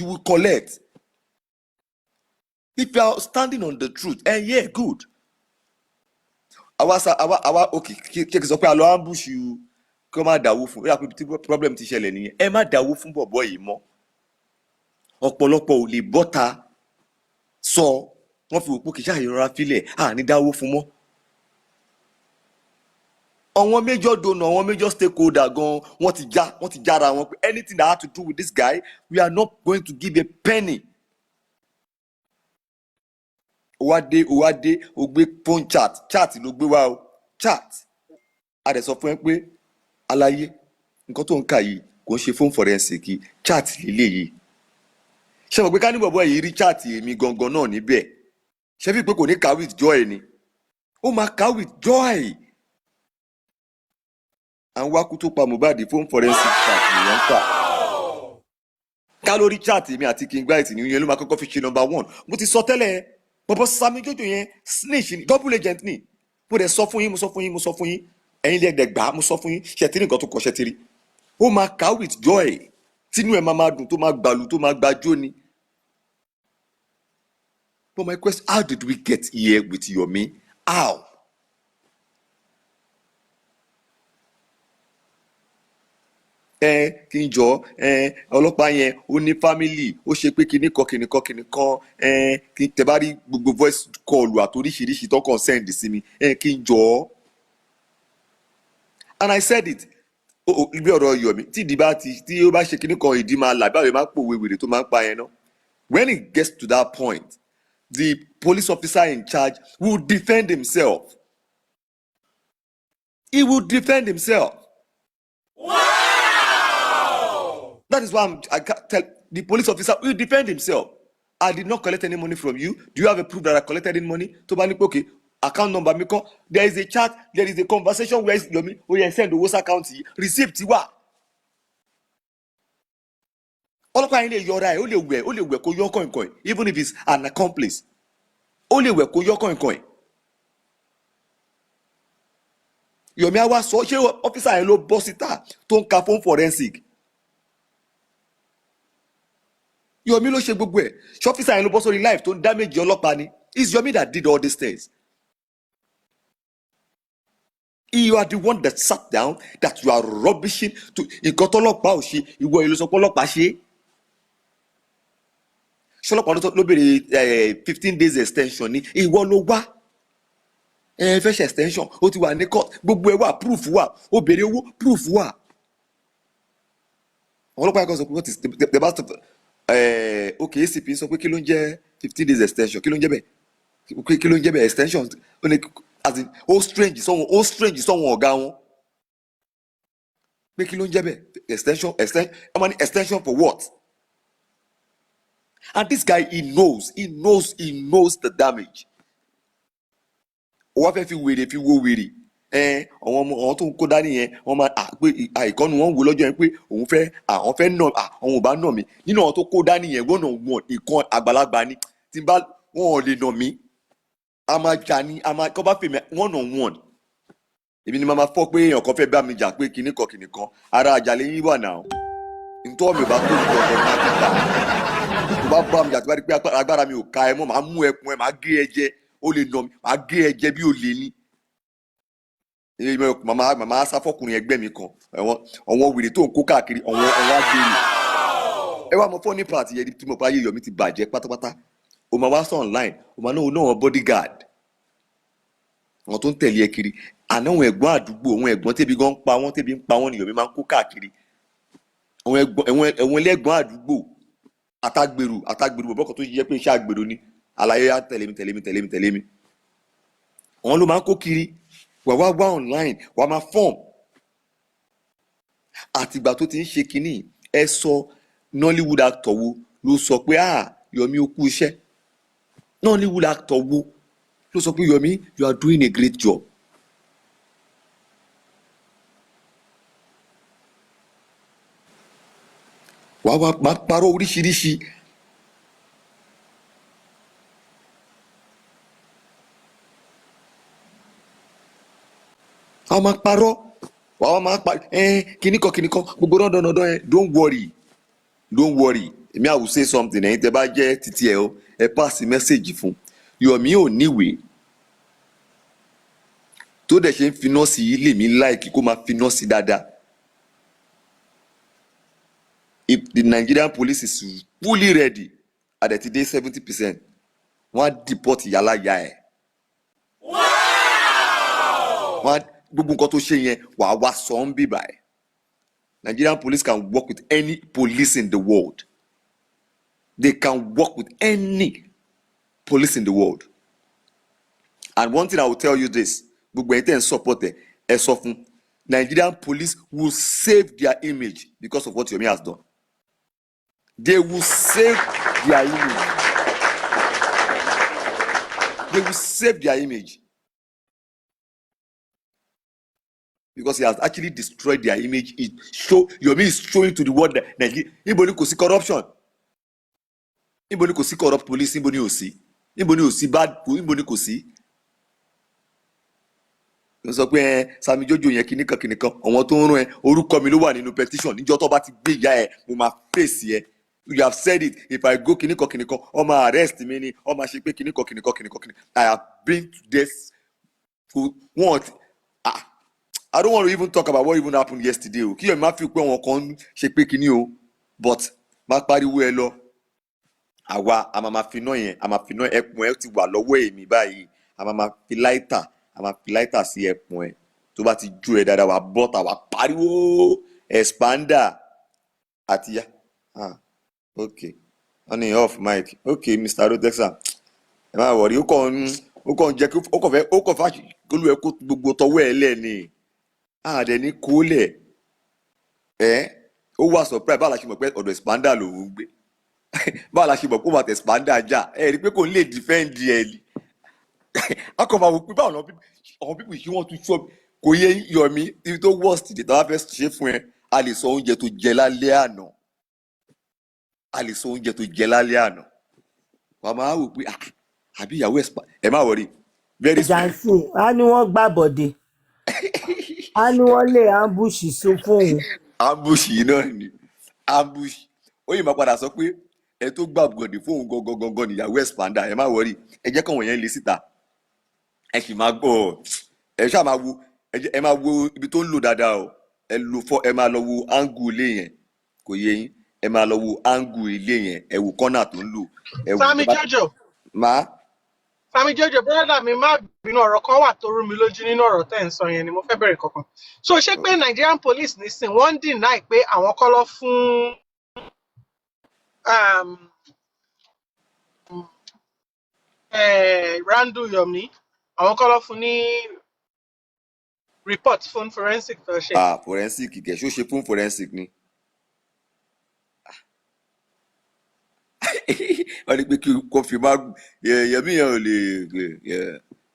if you are standing on the truth yeah good àwa okay kí sọ pé àlọ́ ambush you kí wọ́n má dáwó fún yàrá pé problem ti ṣẹlẹ̀ nìyẹn ẹ má dáwó fún bọ̀bọ̀ yìí mọ́ ọ̀pọ̀lọpọ̀ ò lè bọ́ta sọ wọ́n fi òpó kìí ṣàyẹ̀rọra fílẹ̀ ní dáwó fún mọ́ àwọn major donor àwọn major stakeholder gan wọ́n ti jára wọn pé anything that had to do with this guy we are not going to give a penny. Owade ó gbé phone chat ló gbé wá o chat a dẹ̀ sọ fún ẹ pé aláyé nǹkan tó ń kà yìí kò ń ṣe phone forensic chat lílé yìí ṣé mo gbé ká ní bọ̀bọ̀ yìí rí chat èmi gangan náà níbẹ̀ ṣé fi pé kò ní kà with joy ni ó máa kà with joy àwọn wákú tó pa Mohbad phone forensic chat nìyẹn kà kálórì chat èmi àti King Bright ní yẹn ló máa kọ́kọ́ fi ṣe number 1 mo ti sọ tẹ́lẹ̀ bọ̀bọ̀ Sami Jojo yẹn snitch ni double agent ni mo dẹ̀ sọ fún yín ẹ̀yin lè dẹ̀ gbà mo sọ fún yín ṣẹtiri nǹkan tó kọ ṣẹtiri ó máa kà with joy tínú ẹ̀ máa dùn tó máa gbàlù tó máa gbàjó ni. But my question, how did we get here with Yomi? How? Kí n jọ ọlọ́pàá yẹn ó ní family ó ṣe pé kìnnìkan kí tẹ bá rí gbogbo voice call àtoríṣiríṣi tó kàn send sí mi kí n jọ and I said it bí ọ̀rọ̀ Yomi tí ó bá ṣe kìnnìkan ìdí máa là báwo máa pòwe wèrè tó máa ń pa yẹn náà when it gets to that point the police officer in charge will defend himself. He will defend himself. Wow! That is why I can't tell the police officer will defend himself. I did not collect any money from you. Do you have a proof that I collected any money? To bani okay, account number mi kan. There is a chat. There is a conversation where Yomi send the WhatsApp account receipt wa. Ọlọ́pàá yẹn lè yọra ẹ̀ ó lè wẹ̀ kó yọ kọ̀ìnkọ̀ìn even if it's an accomplice ó lè wẹ̀ kó yọ kọ̀ìnkọ̀ìn. Yomi àwa sọ ṣé ọ́fíìsà yẹn ló bọ́ síta tó ń ka phone forensic. Yomi ló ṣe gbogbo ẹ̀ ṣé ọ́fíìsà yẹn ló bọ́ sórí life tó ń damage ọlọ́pàá ni. It's Yomi that did all these things. You are the one that sat down that you are rubbishing to nǹkan tọ́lọ́pàá ò ṣe ìwọ ìlú sọ pé ọlọ́pàá ṣe. Ṣọlọ́pàá ló béèrè 15 days extension ni ìwọ ló wá fẹ́ ṣe extension ó ti wà ní court gbogbo ẹ̀ wà proof wà ó béèrè owó proof wà. àwọn ọlọ́pàá kan sọ pé what is the best of okay ACP sọ pé kí ló ń jẹ́ 15 days extension kí ló ń jẹ́ bẹ́ẹ̀ extension as in ó strange sọ́wọ́n ọ̀gá wọn pé kí ló ń jẹ́ bẹ́ẹ̀ extension for what? And this guy he knows the damage. Ó wá fẹ́ fi wèrè fi wo wèrè àwọn tó ń kó dání yẹn wọ́n máa pé àìkọ́nu wọn wò lọ́jọ́ yẹn pé àwọn fẹ́ nà àwọn ò bá nà mí nínú àwọn tó kó dání yẹn wọ́n nà wọ́n ìkan àgbàlagbà ni tí bá wọn ò lè nà mí a máa jà ní a máa kọ́ bá fèmí wọ́n nà wọ́n èmi ni màá fọ́ pé èèyàn kan fẹ́ bá mi jà pé kìnnìkan ara àjàlẹ̀ yín wà náà ntọ́ mi ò bá tó ìjọ ọ̀dọ̀ máa ti gbà tó bá bá mi jà tó bá rí pé agbára mi ò ka ẹ mọ́ màá mú ẹkùn ẹ màá gé ẹ jẹ ó lè nà mí màá gé ẹ jẹ bí ó lè ní. màmá sáfọkùnrin ẹgbẹ́ mi kan àwọn wèrè tó ń kó káàkiri àwọn agbèrè ẹ wá mọ fọ́ ní pàtì yẹn tí mo bá yé Yomi ti bàjẹ́ pátápátá o máa wá sọ online o máa náà wọn bodyguard àwọn tó ń tẹ̀lé ẹ kiri àná àwọn ẹ̀gbọ́n àdúgbò àwọn ẹ̀gbọ́n tẹ́bi gan pa wọ́n tẹ́bi ń pa wọ́n ni Yomi máa ń kó káàkiri àwọn ẹlẹ́gbọ́n àdúgbò àtàgbèrú bọ̀bọ̀ kan tó yẹ pé iṣẹ́ àgbèrò ni àlàyé á tẹ̀lé mi àwọn ló máa ń kó kiri wà wá online wà máa form àtìgbà tó ti ń ṣe kínní ẹ sọ Nollywood actor wo ló sọ pé Yomi ó kú iṣẹ́ Nollywood actor wo ló sọ pé Yomi you are doing a great job. wàá wá máa parọ́ oríṣiríṣi wàá máa parọ́ wàá máa kíníkan gbogbo dandan yẹn don't worry èmi I will say something ẹ̀yin tẹ́ bá jẹ́ títí ẹ o ẹ pass message fún Yomi ò níwèé tó dẹ̀ ṣe ń finá sí i lèmi láìkí kó máa finá sí dáadáa. If the Nigerian police is fully ready at the today 70%, wọ́n deport yàrá ya ẹ̀. wọ́n gbogbo nǹkan tó ṣe yẹn wàá wá sọ ń bíbà ẹ̀. Nigerian police can work with any police in the world. They can work with any police in the world. And one thing I will tell you this, gbogbo ẹ̀ tẹ́ ń support ẹ̀ sọ fún Nigerian police will save their image because of what Yomi has done. They will save their image. They will save their image. Because he has actually destroyed their image. Yomi is showing to the world that Nigeria, níbo ni kò sí corruption. Níbo ni kò sí corrupt police, níbo ni ò sí. Níbo ni ò sí bad, níbo ni kò sí. Mo sọ pé Sami Jojo yẹn kìnìkan àwọn tó ń rún ẹ orúkọ mi ló wà nínú petition níjọ́ tó bá ti gbé ìyá ẹ mo máa fèsì ẹ. You have said it. If I go kìnìkan ọmọ arrest mi ni ọmọ ṣe pé kìnìkan. I have been to this for what. I don't want to even talk about what even happened yesterday o kí Yomi má fi pé wọn kan ṣe pé kíní o but má pariwo ẹ lọ àwa a máa fi náà yẹn a máa fi náà ẹkùn ẹ ti wà lọ́wọ́ èmi báyìí a máa fi láìtà sí ẹkùn ẹ tó bá ti ju ẹ dáadáa wà bọ́tà wà pariwo expander àti ya okay on and off mic okay Mr. Rotexa ẹ má wọrí ó kàn jẹ́ kí ó kàn fẹ́ kólú ẹ kó gbogbo tọwọ́ ẹ lẹ́ni àdẹ ní kólẹ̀ ó wà surprise báwo la ṣe mọ̀ pé ọ̀dọ̀ expander lòún gbé báwo la ṣe mọ̀ pé ó wà tẹ̀ expander jà ẹ rí i pé kò ń lè defend ẹ ni akọ̀fà wò pé báwo àwọn pípì ṣé wọ́n tún ṣọ́ kò yẹ Yomi ibi tó worst dé tàbá fẹ́ ṣe fún ẹ a lè sọ oúnjẹ tó jẹ lálẹ́ àná wà máa wò pé àbí ìyàwó ẹ má wọrí very soon. Jansi a ní wọ́n gbà bọ̀dé a ní wọ́n lè ambush so fóun. ambush yìí náà ni ambush ó yìí máa padà sọ pé ẹ tó gbà bọ̀dé fóun gangan níyàwó expander ẹ má wọrí ẹ jẹ́ kàn wọ̀nyẹn lé síta ẹ sì máa gbọ́ ẹ ṣáà máa wo ẹ máa wo ibi tó ń lò dáadáa o ẹ máa lọ wo angle ilé yẹn kò yé yín ẹ máa lọ wo angle ilé yẹn ẹ wo corner tó ń lò. Sami Jojo. Sami Jojo brother mi má bínú ọ̀rọ̀ kan wà tó rú mi lójú nínú ọ̀rọ̀ tẹ́ ń sọ yẹn ni mo fẹ́ bẹ̀rẹ̀ kankan. So ṣé pé Nigerian police nísìn wọ́n ń deny pé àwọn kọ́ ló fún Randu Yomi àwọn kọ́ ló fún ní report fún forensic tó ṣe. Forensic kẹ̀ ṣó ṣe fún forensic ni. wọ́n ní pé kí kò fi mágùn Yomi yẹn ò lè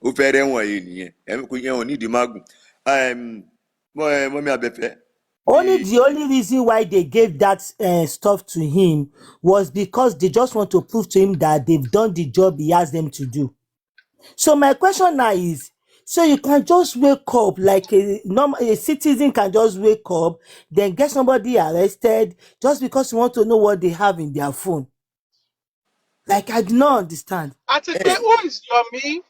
ó fẹ́ rẹ́wọ̀n yìí nìyẹn kò yẹn ò nídìí mágùn. Mọ́mí Abẹ́fẹ́. Only the only reason why they gave that stuff to him was because they just want to prove to him that they've done the job he asked them to do. So my question now is, so you can just wake up like a citizen can just wake up, then get somebody arrested just because you want to know what they have in their phone. Like, I do not understand. Who is Yomi?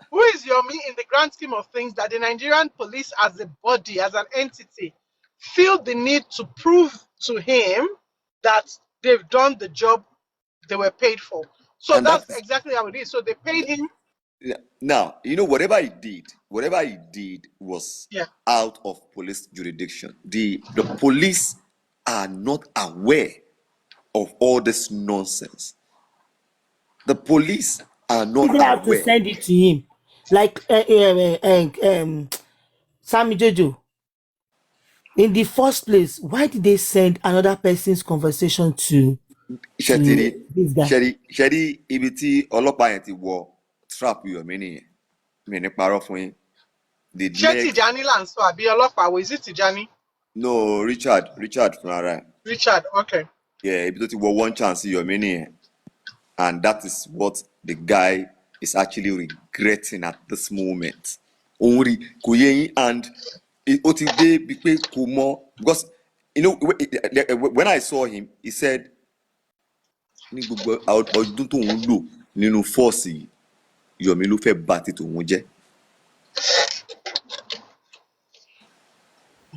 Who is Yomi in the grand scheme of things that the Nigerian police as a body, as an entity, feel the need to prove to him that they've done the job they were paid for? So and that's exactly how it is. So they paid him. Now, whatever he did was out of police jurisdiction. The police are not aware of all this nonsense. The police are not aware. You have to send it to him. Like, Sammy Jojo, in the first place, why did they send another person's conversation to this guy? Ṣẹ́rí ibi tí ọlọ́pàá yẹn ti wọ trap Yomi nìyẹn. Mi ní parọ́ fún yín. Ṣé Tijani là ń sọ àbí ọlọ́pàá wo? Is it Tijani? No, Richard fúnra rẹ̀. Richard, okay. Yeah, ibi tó ti wọ one chance Yomi nìyẹn. And that is what the guy is actually regretting at this moment. Only kò yé yín, and ó ti dé bí pé kò mọ̀, because you know when I saw him, he said ní gbogbo ọdún tó ń lò nínú force yìí, Yomi ló fẹ́ bà ti tòun jẹ́.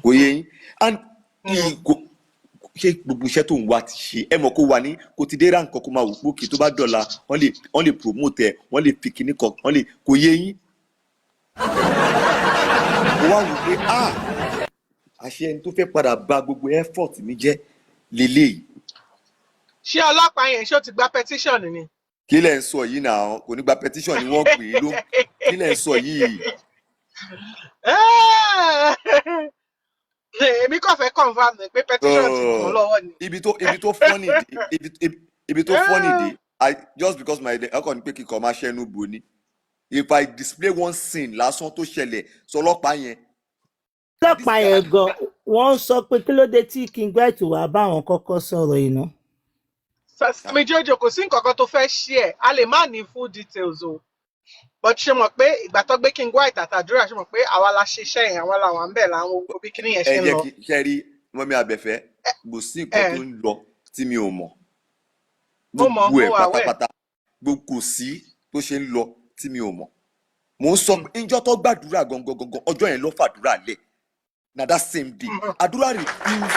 Kò yé yín, and ṣé gbogbo iṣẹ́ tó ń wá ti ṣe ẹ mọ̀ kó wà ní kò ti dé ra nǹkan kó máa wò pókè tó bá dọ̀la wọ́n lè promote ẹ̀, wọ́n lè fi kíní kan, wọ́n lè kò yé yín. Ó wá wò pé àṣẹ ẹni tó fẹ́ padà bà gbogbo effort mi jẹ́ lélẹ́yìí. Ṣé ọlọ́pàá yẹn ṣó ti gba petition ni? Kí lẹ̀ ń sọ yìí náà? Kò ní gba petition ni wọ́n pè é ló. Kí lẹ̀ ń sọ yìí? Èmi kàn fẹ́ confirm pé petition ti kàn lọ́wọ́ ni. Ibi tó funny dé, just because my ọkọ ní pé kíkọ máa ṣẹ́nu bò ni. If I display one scene lásán tó ṣẹlẹ̀ sọlọ́pàá yẹn. Ọlọ́pàá yẹn gan, wọ́n sọ pé kí ló dé tí King White wà bá àwọn kọ́kọ́ sọ̀rọ̀ yìí ná. Sammy Jojo, kò sí nǹkan kan tó fẹ́ share, a lè má ní full details o. But ṣe mọ̀ pé ìgbà tó gbé King White àtàdúrà ṣe mọ̀ pé àwa la ṣiṣẹ́ yẹn, àwa làwọn ń bẹ̀ láwọn òbí kíní yẹn ṣe ń lọ. Ẹ jẹ́ kí ṣe rí mọ́mí Abẹ́fẹ́, kò sí nǹkan tó ń lọ tí mi ò mọ̀. Gbogbo ẹ̀ pátápátá, kò sí tó ṣe ń lọ tí mi ò mọ̀. Mo ń sọ pé ìjọ tó gbàdúrà gangan ọjọ́ yẹn ló fàdúrà lẹ̀. Na that same day, àdúrà refuse.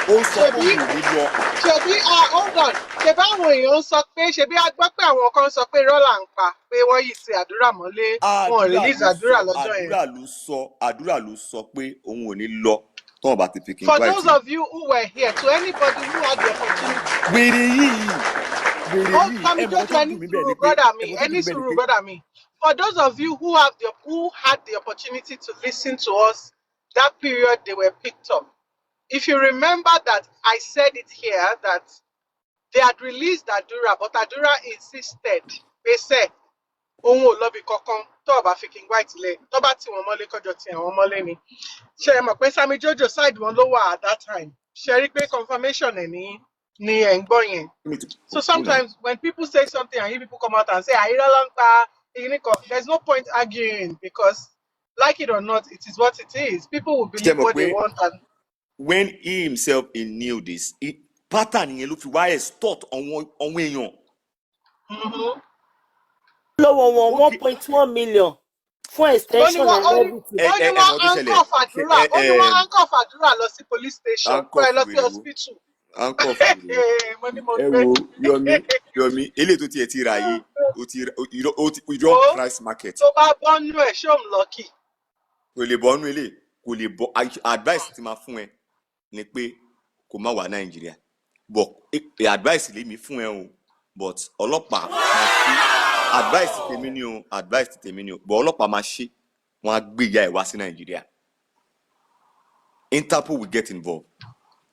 Ó sọ pé òun ò ní lọ. Ṣebí hold on, ṣebí àwọn èèyàn sọ pé ṣebí a gbọ́ pé àwọn kan sọ pé rọ́là ń pa pé wọ́n yìí ṣe àdúrà mọ́lé, wọn release àdúrà lọ́jọ́ yẹn. Àdúrà ló sọ pé òun ò ní lọ tó wọn bá ti fi King For White. those of you who were here, to anybody who had the opportunity. Wèrè yìí. Sammy Jojo, any sùúrù brother mi. For those of you who had the opportunity to listen to us that period they were picked up. If you remember that I said it here that they had released Adura, but Adura insisted. They said, "Òun ò lọ bí kankan tó bá fi King White lẹ̀, tó bá tí wọ́n mọ́lé kọjọ tí àwọn mọ́lé ni." Ṣé ẹ mọ̀ pé Sammy Jojo side wọn ló wà at that time? Ṣé rí pé confirmation ẹ̀ ní ẹ̀ ń gbọ́ yẹn. So sometimes when people say something and you people come out and say, "Àìrọ́ ló ń pa," there's no point arguing because, like it or not, it is what it is. People will believe what they want. And when he himself knew this, pattern yẹn ló fi wá extort àwọn èèyàn. Lọ́wọ́ wọn 1.1 million fún extension and everything. Ó ní wọ́n handcuff àdúrà lọ sí police station, kó ẹ lọ sí hospital. Handcuff ẹ wo Yomi eléyìí tó tiẹ̀ ti ra yìí o drop price market. Tó bá bọ́nú ẹ̀ ṣé òun lọ́kì. Kò lè bọ́nú ilé, kò lè bọ́. Advice ti máa fún ẹ ni pé kò má wà Nàìjíríà, but advice lèmi fún ẹ o, but ọlọ́pàá máa ṣe advice tèmi ni o, but ọlọ́pàá máa ṣe wọ́n á gbé ìyá ẹ̀ wá sí Nàìjíríà. Interpol will get involved.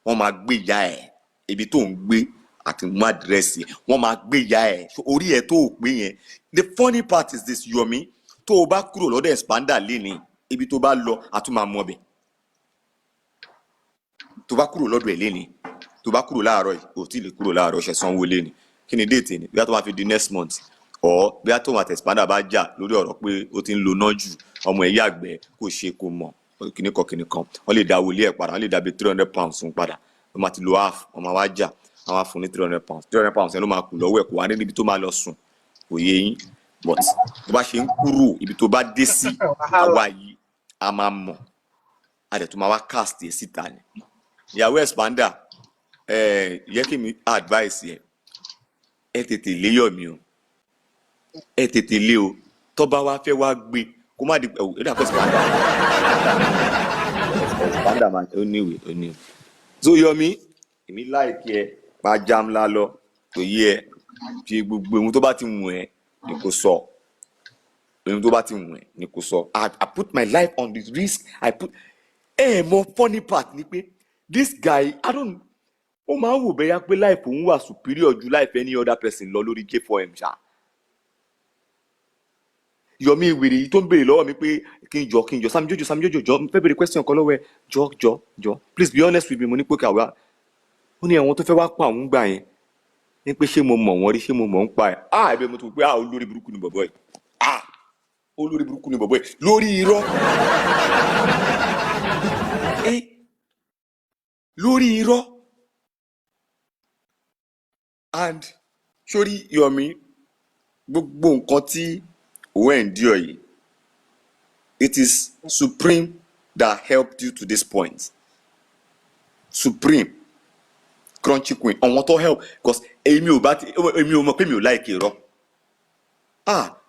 Wọ́n máa gbé ìyá ẹ̀ ibi tó ń gbé àti mú àdírẹ́sì, wọ́n máa gbé ìyá ẹ̀ orí ẹ̀ tó gbé yẹn. The funny part is this, Yomi, tó o bá kúrò lọ́dọ̀ expander lénìí, ibi tó bá lọ a tún máa mú ọbẹ̀. Tó bá kúrò lọ́dọ̀ ẹ̀ lénìí, tó bá kúrò láàárọ̀ yìí, ò tí ì lè kúrò láàárọ̀ ṣe sanwó lénìí. Kí ni déètì ni? Bí a tó máa fi di next month, or bí a tó máa tẹ̀ expander bá jà lórí ọ̀rọ̀ pé ó ti ń lo náà jù, ọmọ ẹ̀ yàgbẹ́ kò ṣe kò mọ̀, kìnnìkan, wọ́n lè dá wọlé ẹ̀ padà, wọ́n lè dá bí £300 fún padà. Wọ́n máa ti lo half, wọ́n máa wá jà, wọ́n máa fún ní £300 yẹn ló máa kù lọ́wọ́ ẹ̀ kó wá níbi tó máa lọ sùn. Kò yé yín, but tó bá ṣe ń kúrò ibi tó bá dé sí àwa yìí a máa mọ̀, a dẹ̀ tó máa wá cast ẹ̀ síta ni. Ìyàwó expander yẹ kí mi advice yẹ ẹ tètè lé Yomi o, ẹ tètè lé o, tó bá wá fẹ́ wá gbé kó má di ẹ dà pẹ́ expander man ó níwèé. So Yomi, èmi láìkí ẹ máa jam ńlá lọ tó yé ẹ fi gbogbo ohun tó bá ti mú ẹ ní kò sọ. ohun tó bá ti wùn ẹ́ ni kò sọ. I put my life on the risk. More funny part ni pé this guy ó máa ń wò bẹ́yà pé life òun wà superior ju life any other person lọ lórí J4M ṣá. Yomi ìwèrè yìí tó ń béèrè lọ́wọ́ mi pé kí n jọ Sam Jojo jọ fẹ́ béèrè question kan lọ́wọ́ ẹ jọ please be honest with me. Mo ní pé kàwé ó ní àwọn tó fẹ́ wá pa àwọn gbà yẹn ní pé ṣé mo mọ̀ wọ́n rí ṣé mo mọ̀ ń pa ẹ̀ ẹ̀bẹ̀ mo tó pé olórí burúkú ni bọ̀bọ̀ ẹ̀ olórí burúkú ni bọ̀bọ̀ ẹ̀ lórí irọ́ lórí irọ́. And sórí Yomi gbogbo nǹkan tí òun endure yìí it is Supreme that helped you to this point. Supreme Crunchy Queen àwọn tó help because èmi ò mọ̀ pé mi ò like irọ́.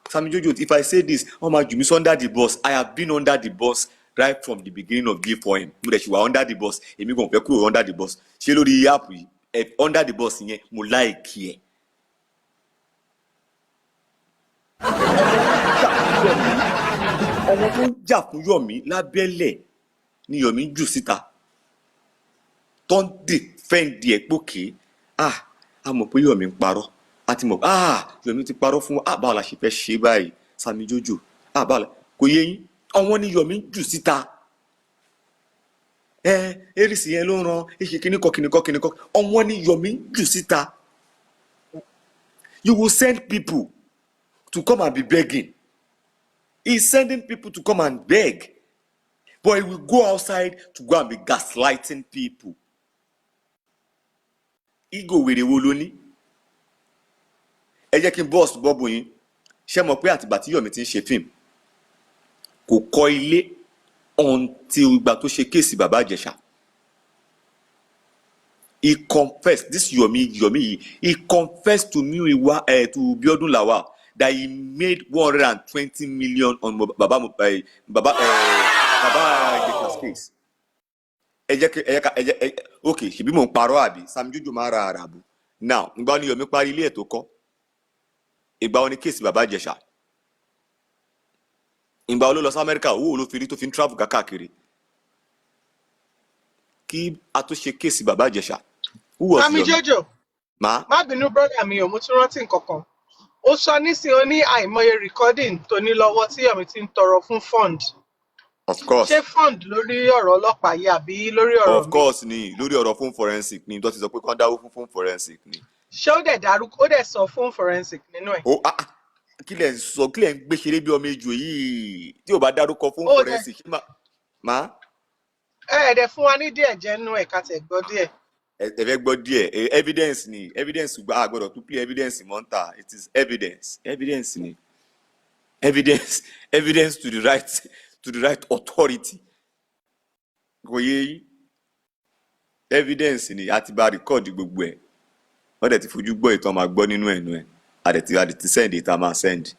Sammy Jojo, if I say this máa jù mí under the bus. I have been under the bus right from the beginning of J4M. mo dẹ̀ ṣì wà under the bus èmi kò fẹ́ kúrò under the bus ṣé lórí app yìí under the bus yẹn mo like ẹ̀. ọmọ tó ń jà fún Yomi lábẹ́lẹ̀ ni Yomi jù síta tó ń defend ẹ̀ pókè a mọ̀ pé Yomi ń parọ́ a ti mọ̀ Yomi ti parọ́ fún báwo la ṣe fẹ́ ṣe báyìí Sammy Jojo báwo la kò yé yín ọwọ́n ni Yomi jù síta erisi yẹn ló ń ran èsì kìnnìkan ọwọ́n ni Yomi jù síta. You will send people to come and be begging. He's sending people to come and beg, but he will go outside to go and be gaslighting people. Ego wèrè wo ló ní? Ẹ jẹ́ kí n bọ́ọ̀sì bọ́ọ̀bù yín ṣé mọ̀ pé àtìgbà tí Yomi ti ń ṣe fíìmù kò kọ́ ilé until ìgbà tó ṣe kéèsì bàbá Ìjẹ̀ṣà. He confessed, this Yomi, he confessed to me to Biodun Lawal that he made 120 million on Baba Ìjẹ̀ṣà's case. Okay, ṣebí mò ń parọ́ àbí Sammy Jojo máa ra àràbù. Now, ìgbà ni Yomi parí ilé ẹ̀ tó kọ́. Ìgbà wo ni kéèsì bàbá Ìjẹ̀ṣà. Ìgbà wo ló lọ sí Amẹ́ríkà owó ló fi rí tó fi ń travel káàkiri. Kí a tó ṣe kéèsì bàbá Ìjẹ̀ṣà. Sammy Jojo má bínú brother mi ò mo tún rántí nǹkan kan. Ó sọ nísìnyí ó ní àìmọye recording tó ní lọ́wọ́ tí Yomi ti ń tọrọ fún fund. Of course. Ṣé fund lórí ọ̀rọ̀ ọlọ́pàá yìí àbí lórí ọ̀rọ̀ mi? Of course ni lórí ọ̀rọ̀ fún forensic ni tó ti sọ pé kán dáwó fún forensic ni. Ṣé ó dẹ̀ sọ fún forensic nínú ẹ̀? Kí lẹ̀ ń gbé ṣeré bí ọmọ ejò yìí tí ò bá dárúkọ fún forensic má. Ẹ̀ẹ́dẹ̀ fún wa ní díẹ̀ jẹ́ nínú ẹ̀ ká tẹ̀ gbọ́ díẹ̀. Ẹ fẹ́ gbọ́ díẹ̀ evidence ni evidence gba àgbọ̀dọ̀ tó play evidence mọ́ńtà it is evidence ni evidence to the right authority kò yé yín evidence ni àti bá record gbogbo ẹ̀ wọ́n dẹ̀ ti fojú gbọ́ ìtàn máa gbọ́ nínú ẹ̀nu ẹ̀ àdẹ̀ ti send ìta máa send.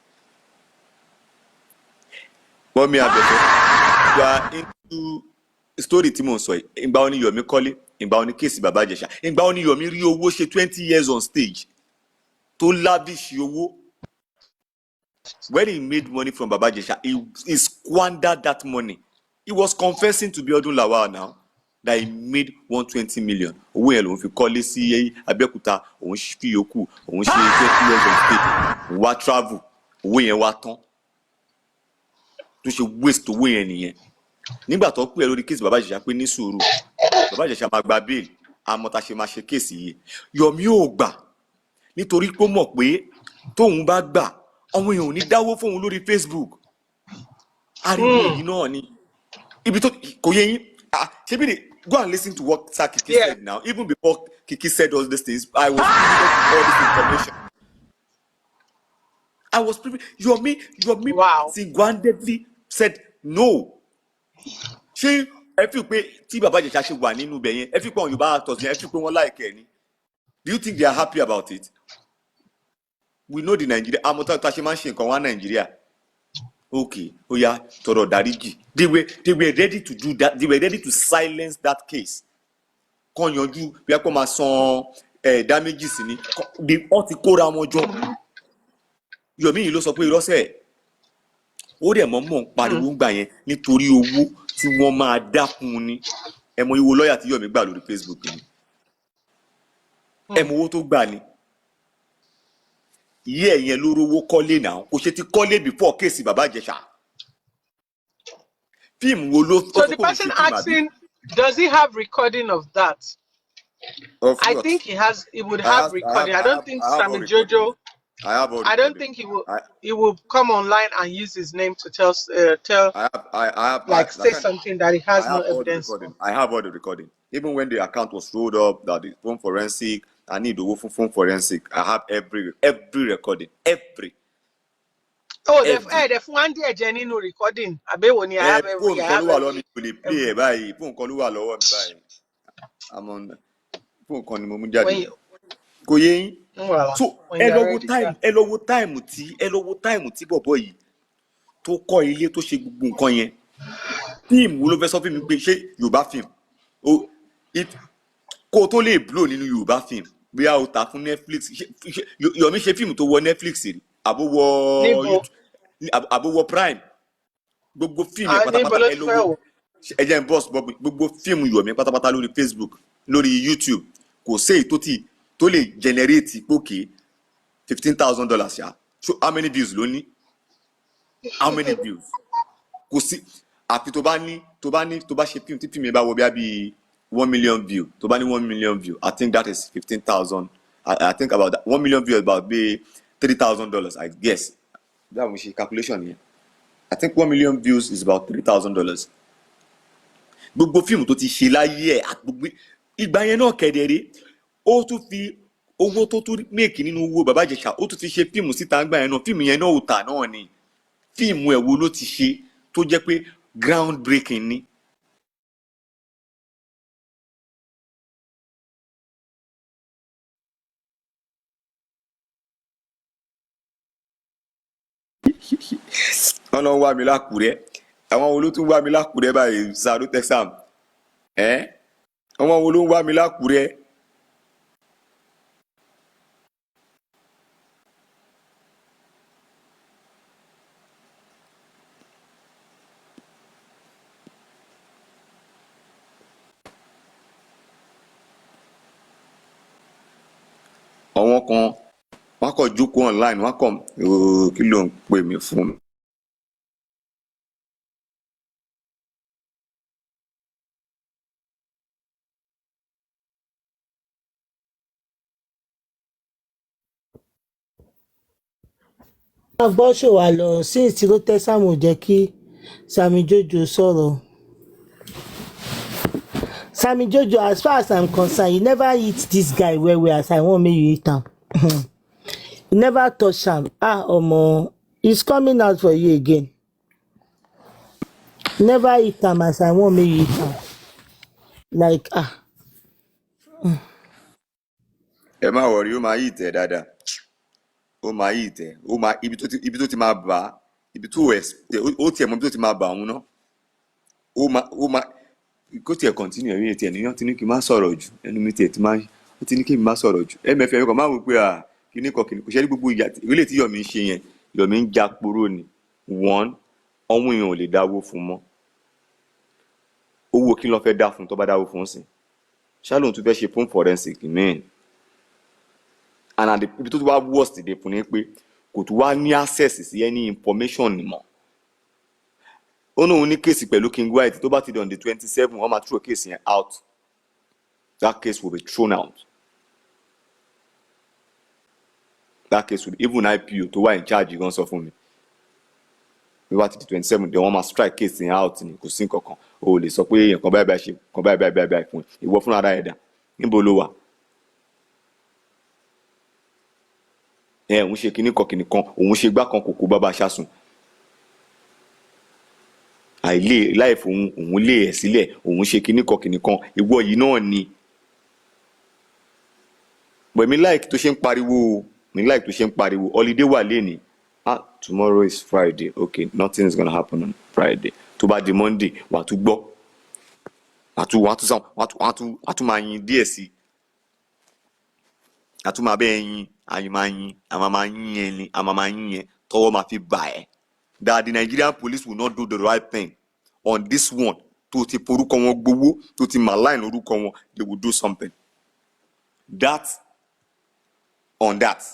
Bọ́mí Abẹ́fẹ́ gba into story tí mò ń sọ yìí ìgbà wo ni Yomi kọ́lé ìgbà wo ni kéèsì bàbá Ìjẹ̀ṣà ìgbà wo ni Yomi rí owó ṣe 20 years on stage tó lavish owó. When he made money from bàbá Ìjẹ̀ṣà he squandered that money. He was confessing to Biodun Lawal now that he made 120 million. Owó yẹn lòun fi kọ́lé sí Abẹ́òkúta òun fi yòókù òun ṣe 20 years on stage òun wá travel owó yẹn wá tán tó ṣe waste owó yẹn nìyẹn. Nígbà tó pè é lórí kéèsì bàbá Ìjẹ̀ṣà pé ní sùúrù bàbá Ìjẹ̀ṣà máa gba bail àmọ́ tá ṣe máa ṣe kéèsì yìí Yomi ò gbà nítorí pé ó mọ̀ pé tóun bá gbà ọmọ èèyàn ò ní dáwó fóun lórí Facebook. Ariwo yìí náà ni ibi tó kò yé yín ṣebí ni go and listen to what Sir Kiki said now. Even before Kiki said all these things I was privy to all this information. I was privy. Yomi single-handedly said no. Ṣé ẹ fi pé tí bàbá Ìjẹ̀ṣà ṣe wà nínú ibẹ̀ yẹn ẹ fi pé àwọn Yorùbá actors yẹn ẹ fi pé wọ́n láìkẹ́ ni. Do you think they are happy about it? We know the Nigeria àmọ́ tá a ṣe máa ń ṣe nǹkan wá Nigeria. Okay, oya tọrọ dáríjì. They were ready to do that. They were ready to silence that case. Kàn yanjú bí a kò máa san damages ni. Wọ́n ti kóra wọn jọ. Yomi yìí ló sọ pé irọ́sẹ̀ ó dẹ̀ mọ́ ń pariwo ń gbà yẹn nítorí owó tí wọ́n máa dákun ni ẹ mọ ìwo lọ́ọ̀yà tí Yomi gbà lórí Facebook ni ẹ mọ owó tó gbà ni iye ẹ̀yẹn ló rówó kọ́lé náà kò ṣe ti kọ́lé before kéèsì bàbá Ìjẹ̀ṣà fíìmù wo ló So the person asking, does he have recording of that? I think he would have recording. I don't think Sammy Jojo. I don't think he will come online and use his name to tell say something that he has no evidence for. I have all the recording. Even when the account was rolled up, that the phone forensic, I need the phone forensic. I have every recording, every. Oh, the one day Jenny no recording. I have every. I'm on phone call ni mo mú jáde. Kò yé yín. So ẹ lọ wo time tí bọ̀bọ̀ yìí tó kọ́ ilé tó ṣe gbogbo nǹkan yẹn. Fíìmù wo ló fẹ́ sọ fún mi pé ṣé Yorùbá fíìmù kó tó lè blow nínú Yorùbá fíìmù bí a ò ta fún Netflix Yomi ṣe fíìmù tó wọ Netflix rí àbówọ Prime gbogbo fíìmù yẹn pátápátá ẹ lọ́wọ́ ẹ jẹ́ n boss gbogbo fíìmù Yomi pátápátá lórí Facebook lórí YouTube kò sí èyí tó lè generate pókè $15,000 ṣá so how many views ló ní how many views kò sí àfi tó bá ṣe fíìmù tí fíìmù yẹn bá wọ bí 1 million view tó bá ní 1 million view I think that is 15,000 I think about that 1 million view about be $3,000 I guess that was calculation here I think 1 million views is about $3,000 gbogbo fíìmù tó ti ṣe láyé ẹ̀ àgbègbè ìgbà yẹn náà kẹ̀dẹ̀rẹ́ ó tún fi owó tó tún make nínú owó bàbá Ìjẹ̀ṣà ó tún fi ṣe fíìmù síta ńgbà yẹn náà fíìmù yẹn náà ò tà náà ni fíìmù ẹ̀ wo ló ti ṣe tó jẹ́ pé ground breaking ni. wọ́n lọ wá mi lákùrẹ́ àwọn wo ló tún wá mi lákùrẹ́ báyìí sàrú texam àwọn wo ló ń wá mi lákùrẹ́. àwọn kan wọ́n kàn jókòó online wọ́n kàn kí ló ń pè mí fún mi. gbọ́ ṣòwà lọ sí ìṣirò tẹ́sàmù jẹ́ kí Sammy Jojo sọ̀rọ̀. Sammy Jojo, as far as I'm concerned, you never hit this guy well as I want make you hit am. You never touch am. Omo, he's coming out for you again. Never hit am as I want make you hit am. Like ẹ má wọrí ó máa yí ìtẹ̀ dáadáa ó máa yí ìtẹ̀ ó máa ibi tó ti máa bà á ibi tó ó tiẹ̀ mọ ibi tó ti máa bà òun ná ó máa kó tiẹ̀ continue ẹ̀rí tiẹ̀ níyàn tí ní kí n má sọ̀rọ̀ jù ẹnu mi tiẹ̀ ti máa ó ti ní kí n má sọ̀rọ̀ jù ẹ̀mẹ̀fẹ̀ mi kàn máa wò pé kíní kò ṣe ní gbogbo ìyá ìrẹ́lẹ̀ tí Yomi ń ṣe yẹn Yomi ń já poró ni ọmọ èèyàn ò lè dáwó fún mọ́ owó kí ló fẹ́ dá fún tó bá dáwó fún sí ṣálóhun tó fẹ́ ṣe phone forensic mẹ́rin and ibi tó ti wá worst dé fún ni pé kò tún wá ní access sí any information mọ́ ó náà ní kéèsì pẹ̀lú King White tó bá ti di on the 27 wọ́n máa throw kéèsì yẹn out that case will be thrown out that case will even IPO tó wà in charge gan sọ fún mi bí wọ́n ti di 27 then wọ́n máa strike kéèsì yẹn out ni kò sí nǹkan kan o lè sọ pé èèyàn kan báyìí ṣe kan báyìí fún ìwọ fúnra ara ẹ̀dá níbo ló wà òun ṣe kinní kan òun ṣe gbá kan kòkó bàbá ṣàsùn láì fún òun lé ẹ̀ sílẹ̀ òun ṣe kinní kan ìwọ yìí náà ni but mi like tó ṣe ń pariwo holiday wà lẹ́ni tomorrow is Friday okay nothing is gonna happen on Friday tó bá di Monday wà á tún gbọ́ wà á tún máa yin díẹ̀ sí a tún máa bẹ́ẹ̀ yin àyè máa yin àmà máa yin yẹn ni àmà máa yin yẹn tọwọ́ máa fi bà ẹ́ that the Nigerian police will not do the right thing on this one, they will do something. That on that.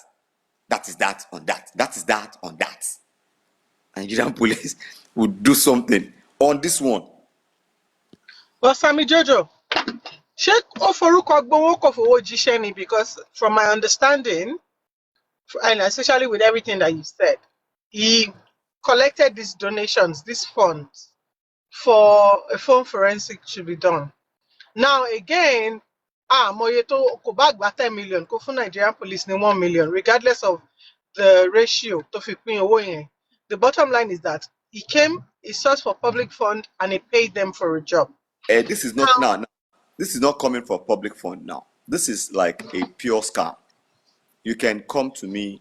That is that on that. That is that on that. Nigerian police will do something on this one. Well, Sammy Jojo, because from my understanding, and especially with everything that you said, he collected these donations, these funds, for a phone forensic to be done. Now again, Moyeto ko bag 10 million, ko for Nigerian police ni 1 million, regardless of the ratio to fi pin owo yen. The bottom line is that he searched for public fund and he paid them for a job. This is not now. This is not coming for public fund now. This is like a pure scam. You can come to me,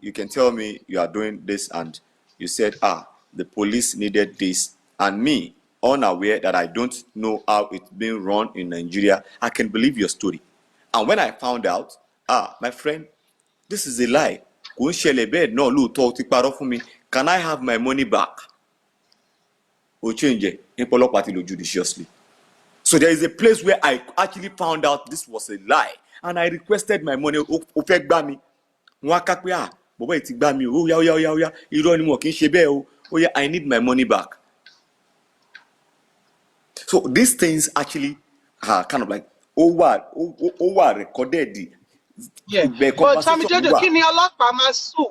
you can tell me you are doing this, and you said, the police needed this, and me, unaware that I don't know how it's being run in Nigeria, I can believe your story. And when I found out, my friend, this is a lie. Can I have my money back? Judiciously. So there is a place where I actually found out this was a lie, and I requested my money. I need my money back. So these things actually are kind of like over recorded. Yeah, but Sammy Jojo,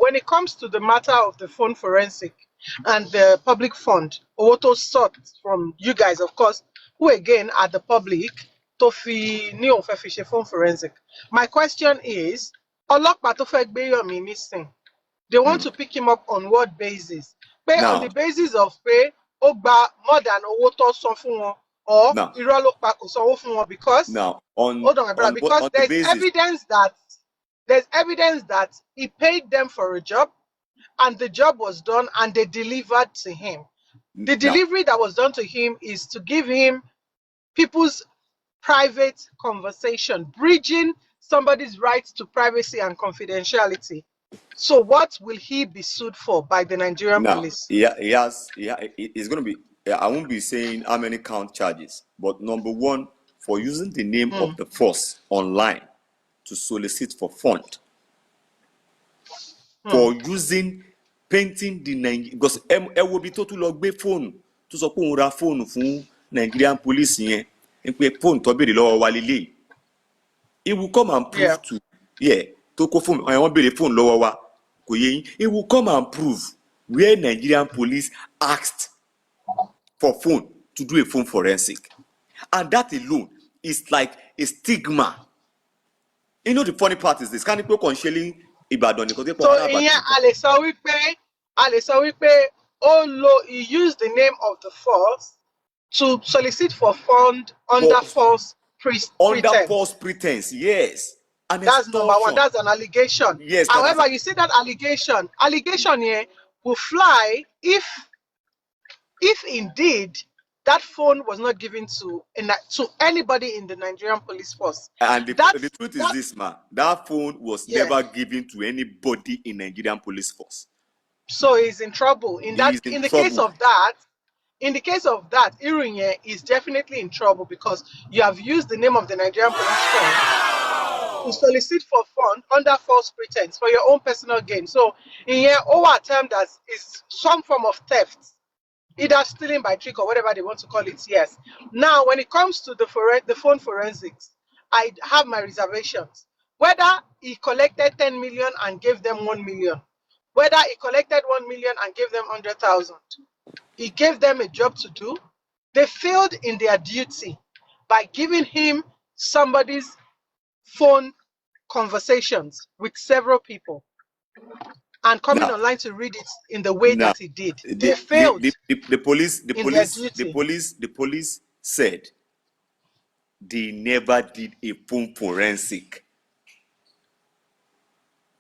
when it comes to the matter of the phone forensic and the public fund, auto sought from you guys, of course, who again are the public, to phone forensic. My question is, they want to pick him up on what basis? On the basis of more than or because hold on, my brother, because there's evidence that he paid them for a job and the job was done and they delivered to him. The delivery that was done to him is to give him people's private conversation, bridging somebody's rights to privacy and confidentiality. So what will he be sued for by the Nigerian police? It's going to be, I won't be saying how many count charges, but number one, for using the name of the force online to solicit for fund, for using painting the Nigerian, because it will be total log phone to support phone from Nigerian police here, and phone to be the law walili. It will come and prove to go phone. I want be the phone lower. It will come and prove where Nigerian police asked for phone to do a phone forensic, and that alone is like a stigma. You know, the funny part is this: can't people concealing Ibadan? So he used the name of the force to solicit for fund under false pretense. Under false pretense, yes. And that's number one. That's an allegation. Yes. However, you see that allegation here will fly if indeed that phone was not given to anybody in the Nigerian police force. And the truth is this, man. That phone was never given to anybody in Nigerian police force. So he's in trouble. In the case of that, Irunye is definitely in trouble because you have used the name of the Nigerian police force to solicit for fund under false pretense for your own personal gain. So in here, our attempt is some form of theft, either stealing by trick or whatever they want to call it. Yes. Now, when it comes to the phone forensics, I have my reservations. Whether he collected 10 million and gave them 1 million, whether he collected 1 million and gave them 100,000, he gave them a job to do. They failed in their duty by giving him somebody's phone conversations with several people and coming online to read it in the way that he did. They failed. The police said they never did a phone forensic.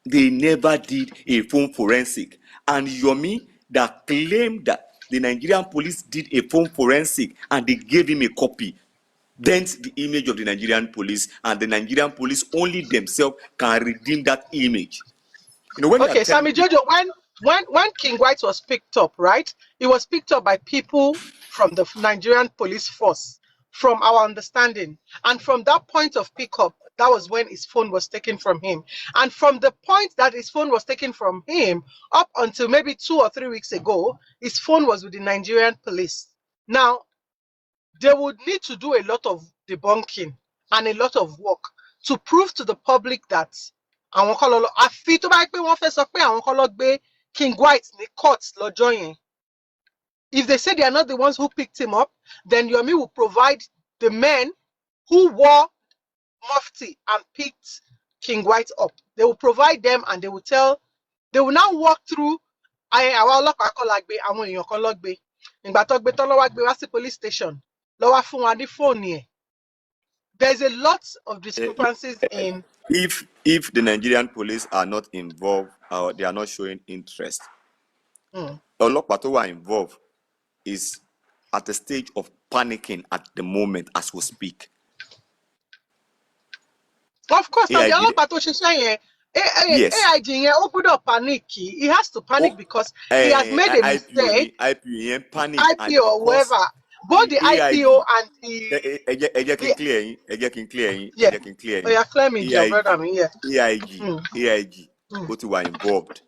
They never did a phone forensic. And Yomi that claimed that the Nigerian police did a phone forensic and they gave him a copy, dent the image of the Nigerian police, and the Nigerian police only themselves can redeem that image. You know, when Sammy Jojo, when King White was picked up, right? It was picked up by people from the Nigerian police force, from our understanding. And from that point of pickup, that was when his phone was taken from him. And from the point that his phone was taken from him up until maybe 2 or 3 weeks ago, his phone was with the Nigerian police. Now, they would need to do a lot of debunking and a lot of work to prove to the public that àwọn kọ́ lọ àfi tó bá pé wọ́n fẹ́ sọ pé àwọn kọ́ lọ gbé King White ní court lọ́jọ́ yẹn. If they say they are not the ones who picked him up, then Yomi will provide the men who wore mufti and picked King White up. They will provide them and they will now walk through àwa ọlọ́pàá kọ́ la gbé àwọn èèyàn kan lọ gbé. Ìgbà tó gbé tán ló wá gbé wá sí police station. Ló wá fún wa ní phone yẹn. There's a lot of discrepancies in. If the Nigerian police are not involved or they are not showing interest, ọlọ́pàá tó wà involved is at a stage of panicking at the moment as we speak. Of course, now the ọlọ́pàá tó ṣiṣẹ́ yẹn, AIG yẹn ó gbọ́dọ̀ panic. He has to panic because he has made a mistake. IPO panic IPO or whoever. Both the IPO and the. ẹ jẹ́ kí n clear yín. Oh, yeah, clear me, your brother. AIG ó ti wà involved.